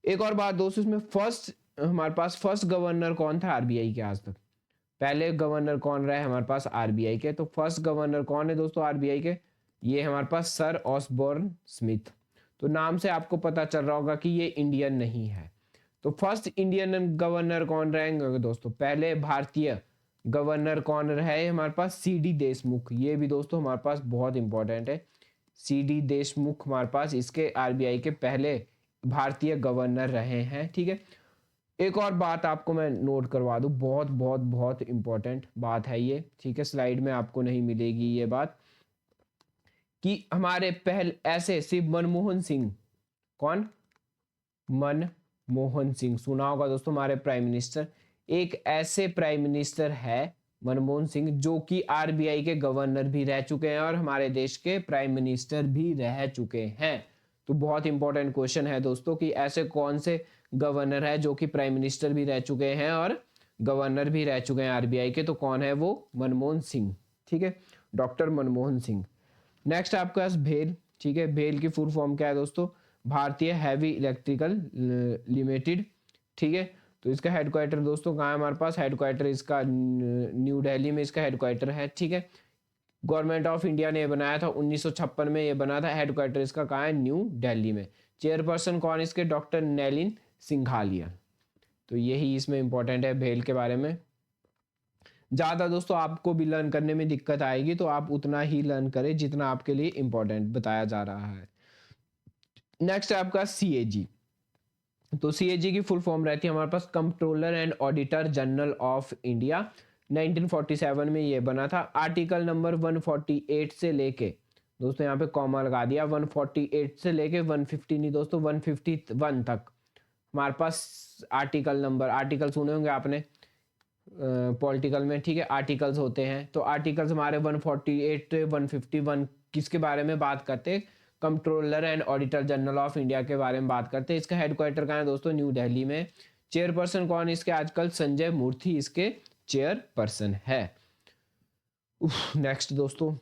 एक और बात दोस्तों, इसमें हमारे पास फर्स्ट गवर्नर कौन था RBI के आज तक, पहले गवर्नर कौन रहा है हमारे पास RBI के, तो फर्स्ट गवर्नर कौन है दोस्तों RBI के, ये हमारे पास सर ऑसबॉर्न स्मिथ। तो नाम से आपको पता चल रहा होगा कि ये इंडियन नहीं है। तो फर्स्ट इंडियन गवर्नर कौन रहेंगे दोस्तों, पहले भारतीय गवर्नर कौन रहे हमारे पास, CD देशमुख। ये भी दोस्तों हमारे पास बहुत इंपॉर्टेंट है, CD देशमुख हमारे पास इसके RBI के पहले भारतीय गवर्नर रहे हैं, ठीक है। एक और बात आपको मैं नोट करवा दूं, बहुत बहुत बहुत इंपॉर्टेंट बात है ये, ठीक है। स्लाइड में आपको नहीं मिलेगी ये बात, कि हमारे पहले ऐसे सिर्फ मनमोहन सिंह, कौन, मनमोहन सिंह सुना होगा दोस्तों, हमारे प्राइम मिनिस्टर। एक ऐसे प्राइम मिनिस्टर है मनमोहन सिंह, जो कि RBI के गवर्नर भी रह चुके हैं और हमारे देश के प्राइम मिनिस्टर भी रह चुके हैं। तो बहुत इंपॉर्टेंट क्वेश्चन है दोस्तों, कि ऐसे कौन से गवर्नर है जो कि प्राइम मिनिस्टर भी रह चुके हैं और गवर्नर भी रह चुके हैं RBI के, तो कौन है वो, मनमोहन सिंह, ठीक है, डॉक्टर मनमोहन सिंह। नेक्स्ट आपके पास भेल, ठीक है। भेल की फुल फॉर्म क्या है दोस्तों, भारतीय हैवी इलेक्ट्रिकल लिमिटेड, ठीक है। तो इसका हेडक्वार्टर दोस्तों कहाँ है हमारे पास, हेडक्वार्टर इसका न्यू दिल्ली में इसका हेडक्वार्टर है, ठीक है। गवर्नमेंट ऑफ इंडिया ने बनाया था 1956 में ये बना था। हेडक्वार्टर इसका कहाँ है, न्यू दिल्ली में। चेयरपर्सन कौन इसके, डॉक्टर नलिन सिंघानिया। तो यही इसमें इंपॉर्टेंट है भेल के बारे में। ज़्यादा दोस्तों आपको भी लर्न करने में दिक्कत आएगी तो आप उतना ही लर्न करें जितना आपके लिए इंपॉर्टेंट बताया जा रहा है। नेक्स्ट है आपका CAG। तो CAG की फुल फॉर्म रहती है हमारे पास Controller and Auditor General of India. 1947 में ये बना था। आर्टिकल नंबर 148 से लेके दोस्तों यहाँ पे कॉमा लगा दिया, 148 से लेके 150 नहीं दोस्तों 151 तक हमारे पास आर्टिकल सुने होंगे आपने पॉलिटिकल में, ठीक है, आर्टिकल्स होते हैं। तो आर्टिकल्स हमारे 148 151 किसके बारे में बात करते हैं? Controller and Auditor General of India के बारे में बात करते हैं। इसका हेडक्वार्टर कहाँ है दोस्तों? न्यू दिल्ली में। चेयरपर्सन कौन इसके आजकल? संजय मूर्ति इसके चेयरपर्सन है। नेक्स्ट दोस्तों,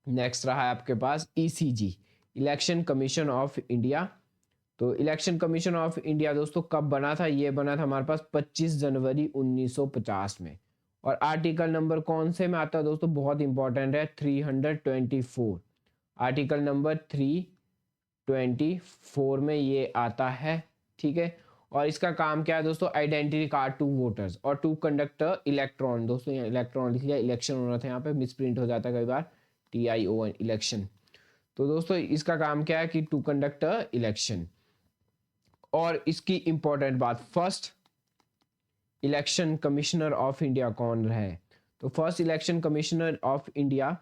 नेक्स्ट रहा है आपके पास ECG, election Commission of India. तो इलेक्शन कमीशन ऑफ इंडिया दोस्तों कब बना था? ये बना था हमारे पास 25 जनवरी 1950 में। और आर्टिकल नंबर कौन से में आता है दोस्तों? बहुत इंपॉर्टेंट है, 324। आर्टिकल नंबर 324 में ये आता है, ठीक है। और इसका काम क्या है दोस्तों? आइडेंटिटी कार्ड टू वोटर्स और टू कंडक्ट इलेक्ट्रॉन। दोस्तों यहाँ इलेक्ट्रॉन लिख लिया, इलेक्शन होना था, यहाँ पे मिसप्रिंट हो जाता है कई बार, TION इलेक्शन। तो दोस्तों इसका काम क्या है कि टू कंडक्ट इलेक्शन। और इसकी इंपॉर्टेंट बात, first Election Commissioner of India कौन रहे? तो first Election Commissioner of India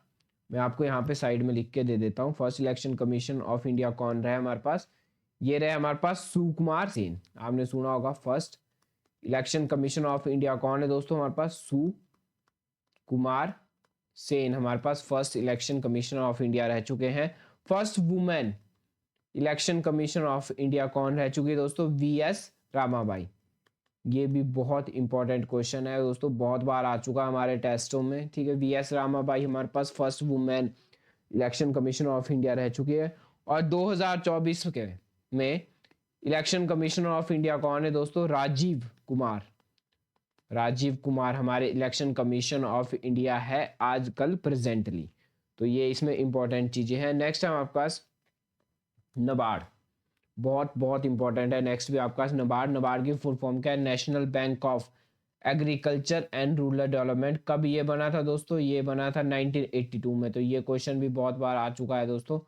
मैं आपको यहाँ पे साइड में लिख के दे देता हूँ। First Election Commission of India कौन रहे हमारे पास? ये रहे हमारे पास सुकुमार सेन। आपने सुना होगा first Election Commission of India कौन है दोस्तों? हमारे पास सुकुमार सेन हमारे पास first Election Commissioner of India रह चुके हैं। First women Election Commission of India कौन रह चुकी है दोस्तों? VS रामाबाई। ये भी बहुत इंपॉर्टेंट क्वेश्चन है दोस्तों, बहुत बार आ चुका है हमारे टेस्टों में, ठीक है। VS रामाबाई हमारे पास first women Election Commission of India रह चुकी है। और 2024 के में इलेक्शन कमिश्नर ऑफ इंडिया कौन है दोस्तों? राजीव कुमार। राजीव कुमार हमारे इलेक्शन कमीशन ऑफ इंडिया है आजकल प्रेजेंटली। तो ये इसमें इंपॉर्टेंट चीजें हैं। नेक्स्ट है आपके पास नबार्ड, बहुत बहुत इंपॉर्टेंट है। नेक्स्ट भी आपका नबार्ड। नबार्ड की फुल फॉर्म क्या है? National bank of agriculture and rural development. कब ये बना था दोस्तों? ये बना था 1982 में। तो ये क्वेश्चन भी बहुत बार आ चुका है दोस्तों,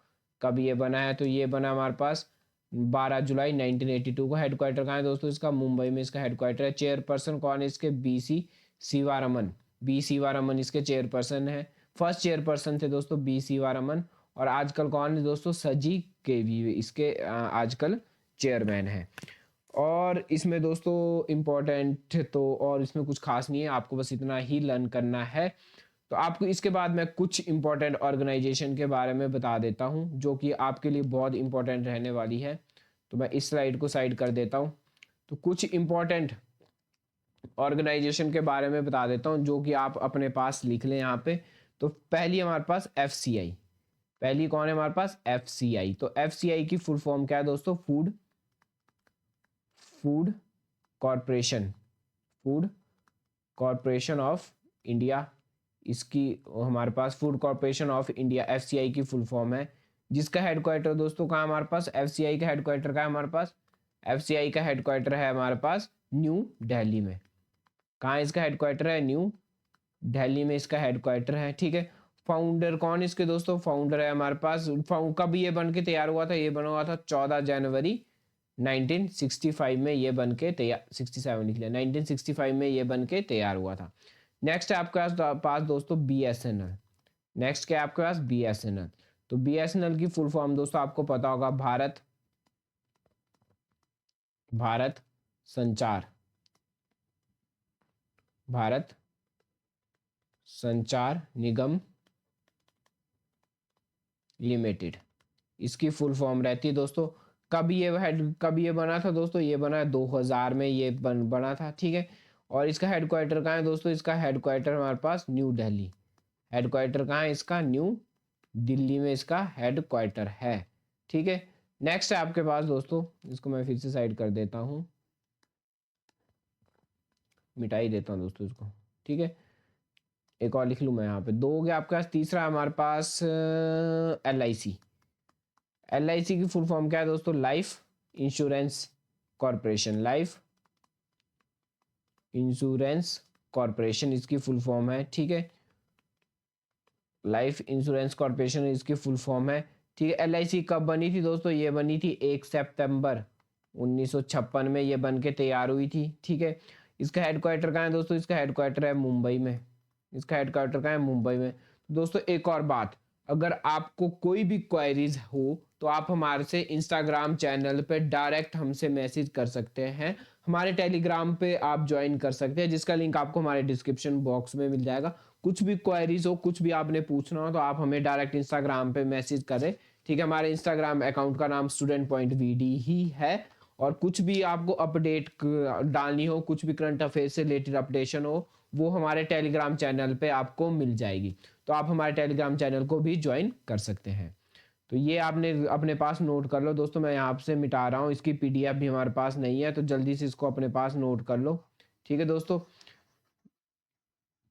कब ये बना है? तो ये बना हमारे पास 12 जुलाई 1982 को। हेडक्वार्टर कहाँ है दोस्तों इसका? मुंबई में इसका हेडक्वार्टर है। चेयरपर्सन कौन है इसके? BC शिवारमन। B शिवारमन इसके चेयरपर्सन है। फर्स्ट चेयरपर्सन थे दोस्तों B शिवारमन। और आजकल कौन है दोस्तों? सजी केवी इसके आजकल चेयरमैन है। और इसमें दोस्तों इम्पोर्टेंट तो और इसमें कुछ खास नहीं है, आपको बस इतना ही लर्न करना है। तो आपको इसके बाद मैं कुछ इंपॉर्टेंट ऑर्गेनाइजेशन के बारे में बता देता हूं जो कि आपके लिए बहुत इंपॉर्टेंट रहने वाली है। तो मैं इस स्लाइड को साइड कर देता हूं। तो कुछ इंपॉर्टेंट ऑर्गेनाइजेशन के बारे में बता देता हूं जो कि आप अपने पास लिख लें यहाँ पे। तो पहली हमारे पास FCI। पहली कौन है हमारे पास? FCI। तो FCI की फुल फॉर्म क्या है दोस्तों? Food Corporation of India. इसकी हमारे पास Food Corporation of India FCI की फुल फॉर्म है। जिसका हेडक्वार्टर दोस्तों कहाँ हमारे पास? FCI का हेडक्वार्टर कहाँ है हमारे पास? FCI का हेडक्वार्टर है हमारे पास न्यू दिल्ली में। कहाँ इसका हेडक्वार्टर है? न्यू दिल्ली में इसका हेडक्वार्टर है, ठीक है। फाउंडर कौन इसके दोस्तों? फाउंडर है हमारे पास, कब ये बन के तैयार हुआ था? ये बना हुआ था 14 जनवरी 1965 में ये बन के तैयार, 67 लिख लिया, 1965 में ये बन के तैयार हुआ था। नेक्स्ट है आपके पास दोस्तों BSNL। नेक्स्ट क्या है आपके पास? BSNL। तो BSNL की फुल फॉर्म दोस्तों आपको पता होगा, भारत संचार निगम लिमिटेड, इसकी फुल फॉर्म रहती है दोस्तों। कब ये बना था दोस्तों? ये बना 2000 में ये बना था, ठीक है। और इसका हेडक्वार्टर कहाँ है दोस्तों? इसका हेडक्वार्टर हमारे पास न्यू दिल्ली। हेडक्वार्टर कहाँ है इसका? न्यू दिल्ली में इसका हेडक्वार्टर है, ठीक है। नेक्स्ट है आपके पास दोस्तों, इसको मैं फिर से साइड कर देता हूँ, मिटा ही देता हूँ दोस्तों इसको, ठीक है। एक और लिख लूँ मैं यहाँ पे, दो हो गया आपके पास। तीसरा हमारे पास LIC। LIC की फुल फॉर्म क्या है दोस्तों? Life insurance corporation, life insurance corporation इसकी फुल फॉर्म है, ठीक है। लाइफ इंश्योरेंस कॉरपोरेशन इसकी फुल फॉर्म है, ठीक है। LIC कब बनी थी दोस्तों? ये बनी थी 1 सितंबर 1956 में, ये बन के तैयार हुई थी, ठीक है। इसका हेडक्वार्टर कहाँ है दोस्तों? इसका हेडक्वार्टर है मुंबई में। इसका हेडक्वार्टर कहाँ है? मुंबई में। दोस्तों एक और बात, अगर आपको कोई भी क्वेरीज हो तो आप हमारे से इंस्टाग्राम चैनल पे डायरेक्ट हमसे मैसेज कर सकते हैं। हमारे टेलीग्राम पे आप ज्वाइन कर सकते हैं, जिसका लिंक आपको हमारे डिस्क्रिप्शन बॉक्स में मिल जाएगा। कुछ भी क्वेरीज हो, कुछ भी आपने पूछना हो तो आप हमें डायरेक्ट इंस्टाग्राम पे मैसेज करें, ठीक है। हमारे इंस्टाग्राम अकाउंट का नाम student.vd ही है। और कुछ भी आपको अपडेट डालनी हो, कुछ भी करंट अफेयर से रिलेटेड अपडेशन हो, वो हमारे टेलीग्राम चैनल पे आपको मिल जाएगी। तो आप हमारे टेलीग्राम चैनल को भी ज्वाइन कर सकते हैं। तो ये आपने अपने पास नोट कर लो दोस्तों, मैं यहाँ से मिटा रहा हूँ, इसकी PDF भी हमारे पास नहीं है, तो जल्दी से इसको अपने पास नोट कर लो, ठीक है दोस्तों।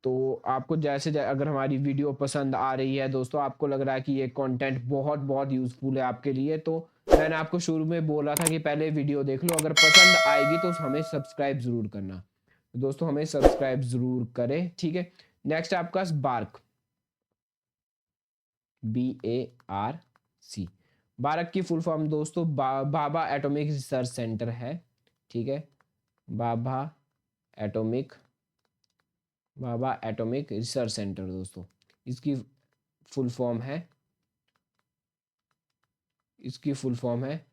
तो आपको अगर हमारी वीडियो पसंद आ रही है दोस्तों, आपको लग रहा है कि ये कंटेंट बहुत बहुत यूजफुल है आपके लिए, तो मैंने आपको शुरू में बोला था कि पहले वीडियो देख लो, अगर पसंद आएगी तो हमें सब्सक्राइब जरूर करना। तो दोस्तों हमें सब्सक्राइब जरूर करें, ठीक है। नेक्स्ट आपका बार्क, BARC। बार्क की फुल फॉर्म दोस्तों भाभा एटॉमिक रिसर्च सेंटर है, ठीक है। Bhabha atomic Bhabha atomic research centre दोस्तों, इसकी फुल फॉर्म है, इसकी फुल फॉर्म है,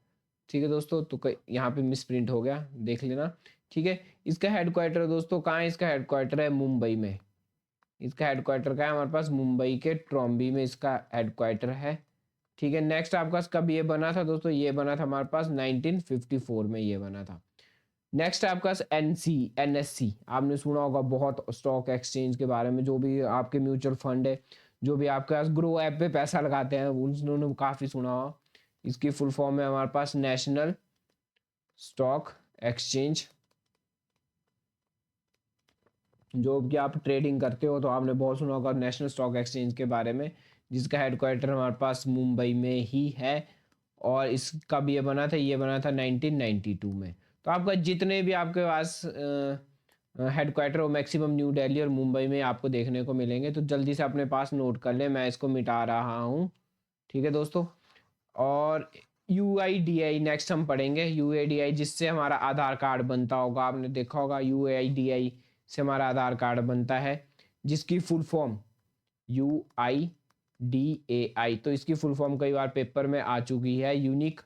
ठीक है दोस्तों। तो यहाँ पे मिस प्रिंट हो गया, देख लेना, ठीक है। इसका हेडक्वार्टर दोस्तों कहाँ है? इसका हेडक्वार्टर है मुंबई में। इसका हेडक्वार्टर कहाँ है हमारे पास? मुंबई के ट्रॉम्बी में इसका हेडक्वार्टर है, ठीक है। नेक्स्ट आपका कब ये बना था दोस्तों? ये बना था हमारे पास 1954 में ये बना था। नेक्स्ट आपका NSC, आपने सुना होगा बहुत स्टॉक एक्सचेंज के बारे में, जो भी आपके म्यूचुअल फंड है, जो भी आपके पास ग्रो ऐप पे पैसा लगाते हैं, उन्होंने काफ़ी सुना हो। इसकी फुल फॉर्म है हमारे पास नेशनल स्टॉक एक्सचेंज। जो कि आप ट्रेडिंग करते हो तो आपने बहुत सुना होगा नेशनल स्टॉक एक्सचेंज के बारे में, जिसका हेडक्वार्टर हमारे पास मुंबई में ही है। और इसका भी ये बना था 1992 में। तो आपका जितने भी आपके पास हेडक्वार्टर हो, मैक्सिमम न्यू दिल्ली और मुंबई में आपको देखने को मिलेंगे। तो जल्दी से अपने पास नोट कर लें, मैं इसको मिटा रहा हूँ, ठीक है दोस्तों। और UIDI नेक्स्ट हम पढ़ेंगे, UIDI जिससे हमारा आधार कार्ड बनता होगा, आपने देखा होगा UIDI से हमारा आधार कार्ड बनता है, जिसकी फुल फॉर्म UIDAI। तो इसकी फुल फॉर्म कई बार पेपर में आ चुकी है, यूनिक।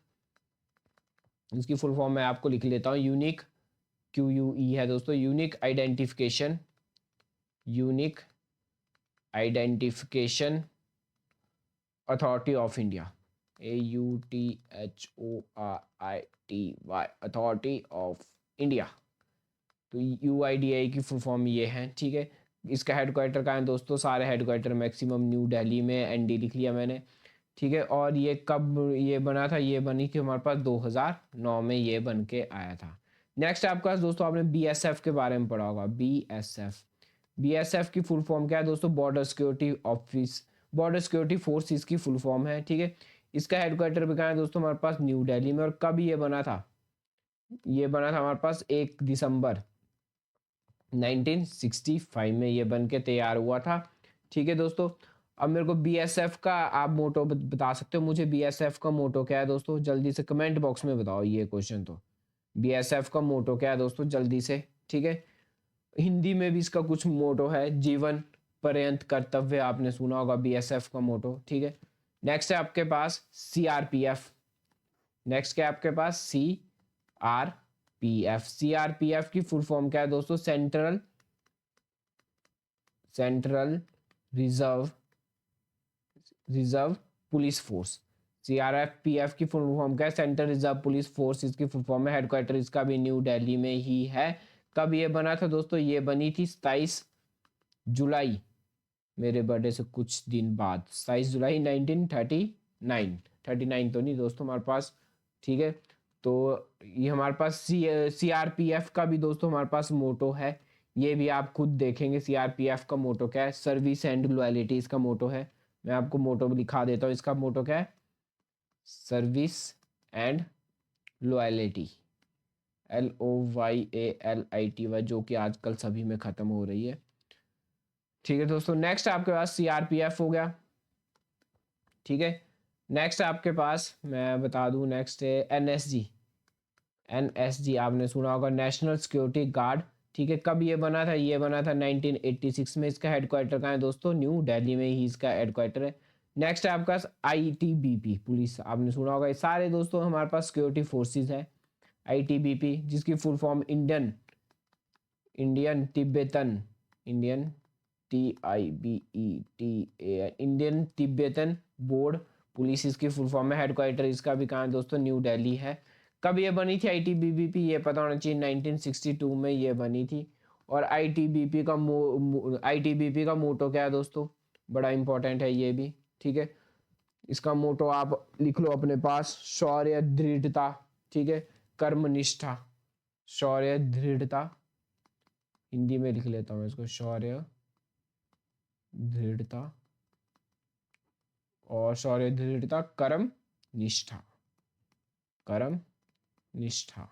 इसकी फुल फॉर्म मैं आपको लिख लेता हूँ, यूनिक, QUE है दोस्तों, unique identification authority of India, AUTHORITY, authority of India. तो UIDAI की फुल फॉर्म ये है, ठीक है। इसका हेडक्वार्टर कहाँ है दोस्तों? सारे हेडक्वार्टर मैक्सिमम न्यू दिल्ली में, ND लिख लिया मैंने, ठीक है। और ये कब ये बना था? ये बनी थी हमारे पास 2009 में ये बन के आया था। नेक्स्ट आपका दोस्तों, आपने BSF के बारे में पढ़ा होगा, BSF की फुल फॉर्म क्या है दोस्तों? Border security office, border security force इसकी फुल फॉर्म है, ठीक है। इसका हेडक्वार्टर भी कहाँ है दोस्तों? हमारे पास न्यू दिल्ली में। और कब ये बना था? ये बना था हमारे पास 1 दिसंबर 1965 में ये बन के तैयार हुआ था, ठीक है दोस्तों। अब मेरे को BSF का आप मोटो बता सकते हो मुझे? BSF का मोटो क्या है दोस्तों? जल्दी से कमेंट बॉक्स में बताओ ये क्वेश्चन। तो BSF का मोटो क्या है दोस्तों? जल्दी से, ठीक है। हिंदी में भी इसका कुछ मोटो है, जीवन पर्यंत कर्तव्य, आपने सुना होगा BSF का मोटो, ठीक है। नेक्स्ट है आपके पास CRPF। नेक्स्ट क्या है आपके पास? CRPF की फुल फॉर्म क्या है दोस्तों? Central reserve police force. CRPF की फुल फॉर्म क्या है? सेंट्रल रिजर्व पुलिस फोर्स इसकी फुल फॉर्म है। हेडक्वार्टर इसका भी न्यू दिल्ली में ही है। कब ये बना था दोस्तों? ये बनी थी 27 जुलाई, मेरे बर्थडे से कुछ दिन बाद, 27 जुलाई 1939। 39 तो नहीं दोस्तों हमारे पास, ठीक है। तो ये हमारे पास CRPF का भी दोस्तों हमारे पास मोटो है, ये भी आप खुद देखेंगे। CRPF का मोटो क्या है? सर्विस एंड लॉयल्टी इसका मोटो है। मैं आपको मोटो भी लिखा देता हूँ, इसका मोटो क्या है? सर्विस एंड लॉयल्टी LOYALITY, जो कि आजकल सभी में खत्म हो रही है। ठीक है दोस्तों, नेक्स्ट आपके पास CRPF हो गया। ठीक है, नेक्स्ट आपके पास मैं बता दूं, नेक्स्ट है NSG आपने सुना होगा, नेशनल सिक्योरिटी गार्ड। ठीक है, कब ये बना था? ये बना था 1986 में। इसका हेडक्वार्टर कहाँ है दोस्तों? न्यू दिल्ली में ही इसका हेडक्वार्टर है। नेक्स्ट है आपका ITBP पुलिस, आपने सुना होगा। ये सारे दोस्तों हमारे पास सिक्योरिटी फोर्सेस है। ITBP जिसकी full form Indian Tibetan, Indian TIBETAN, Indian Tibetan board police इसकी फुल फॉर्म है। हेडक्वार्टर इसका भी कहाँ है दोस्तों? न्यू दिल्ली है। कब ये बनी थी ITBP? ये पता होना चाहिए, 1962 में ये बनी थी। और ITBP का मोटो क्या है दोस्तों? बड़ा इंपॉर्टेंट है ये भी। ठीक है, इसका मोटो आप लिख लो अपने पास, शौर्य दृढ़ता। ठीक है, कर्मनिष्ठा, शौर्य दृढ़ता, हिंदी में लिख लेता हूँ इसको, शौर्य दृढ़ता, और शौर्य दृढ़ता, कर्म निष्ठा, कर्म निष्ठा।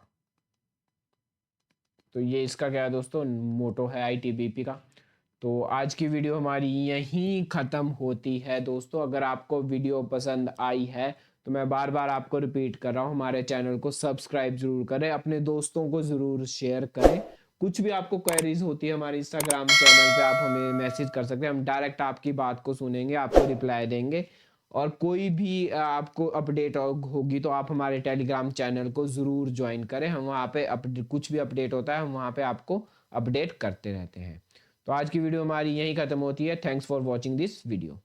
तो ये इसका क्या है दोस्तों? मोटो है ITBP का। तो आज की वीडियो हमारी यहीं ख़त्म होती है दोस्तों। अगर आपको वीडियो पसंद आई है तो मैं बार बार आपको रिपीट कर रहा हूँ, हमारे चैनल को सब्सक्राइब जरूर करें, अपने दोस्तों को ज़रूर शेयर करें। कुछ भी आपको क्वेरीज होती है हमारे इंस्टाग्राम चैनल पे आप हमें मैसेज कर सकते हैं, हम डायरेक्ट आपकी बात को सुनेंगे, आपको रिप्लाई देंगे। और कोई भी आपको अपडेट होगी तो आप हमारे टेलीग्राम चैनल को ज़रूर ज्वाइन करें, हम वहाँ पे कुछ भी अपडेट होता है हम वहाँ पे आपको अपडेट करते रहते हैं। तो आज की वीडियो हमारी यहीं ख़त्म होती है। Thanks for watching this video.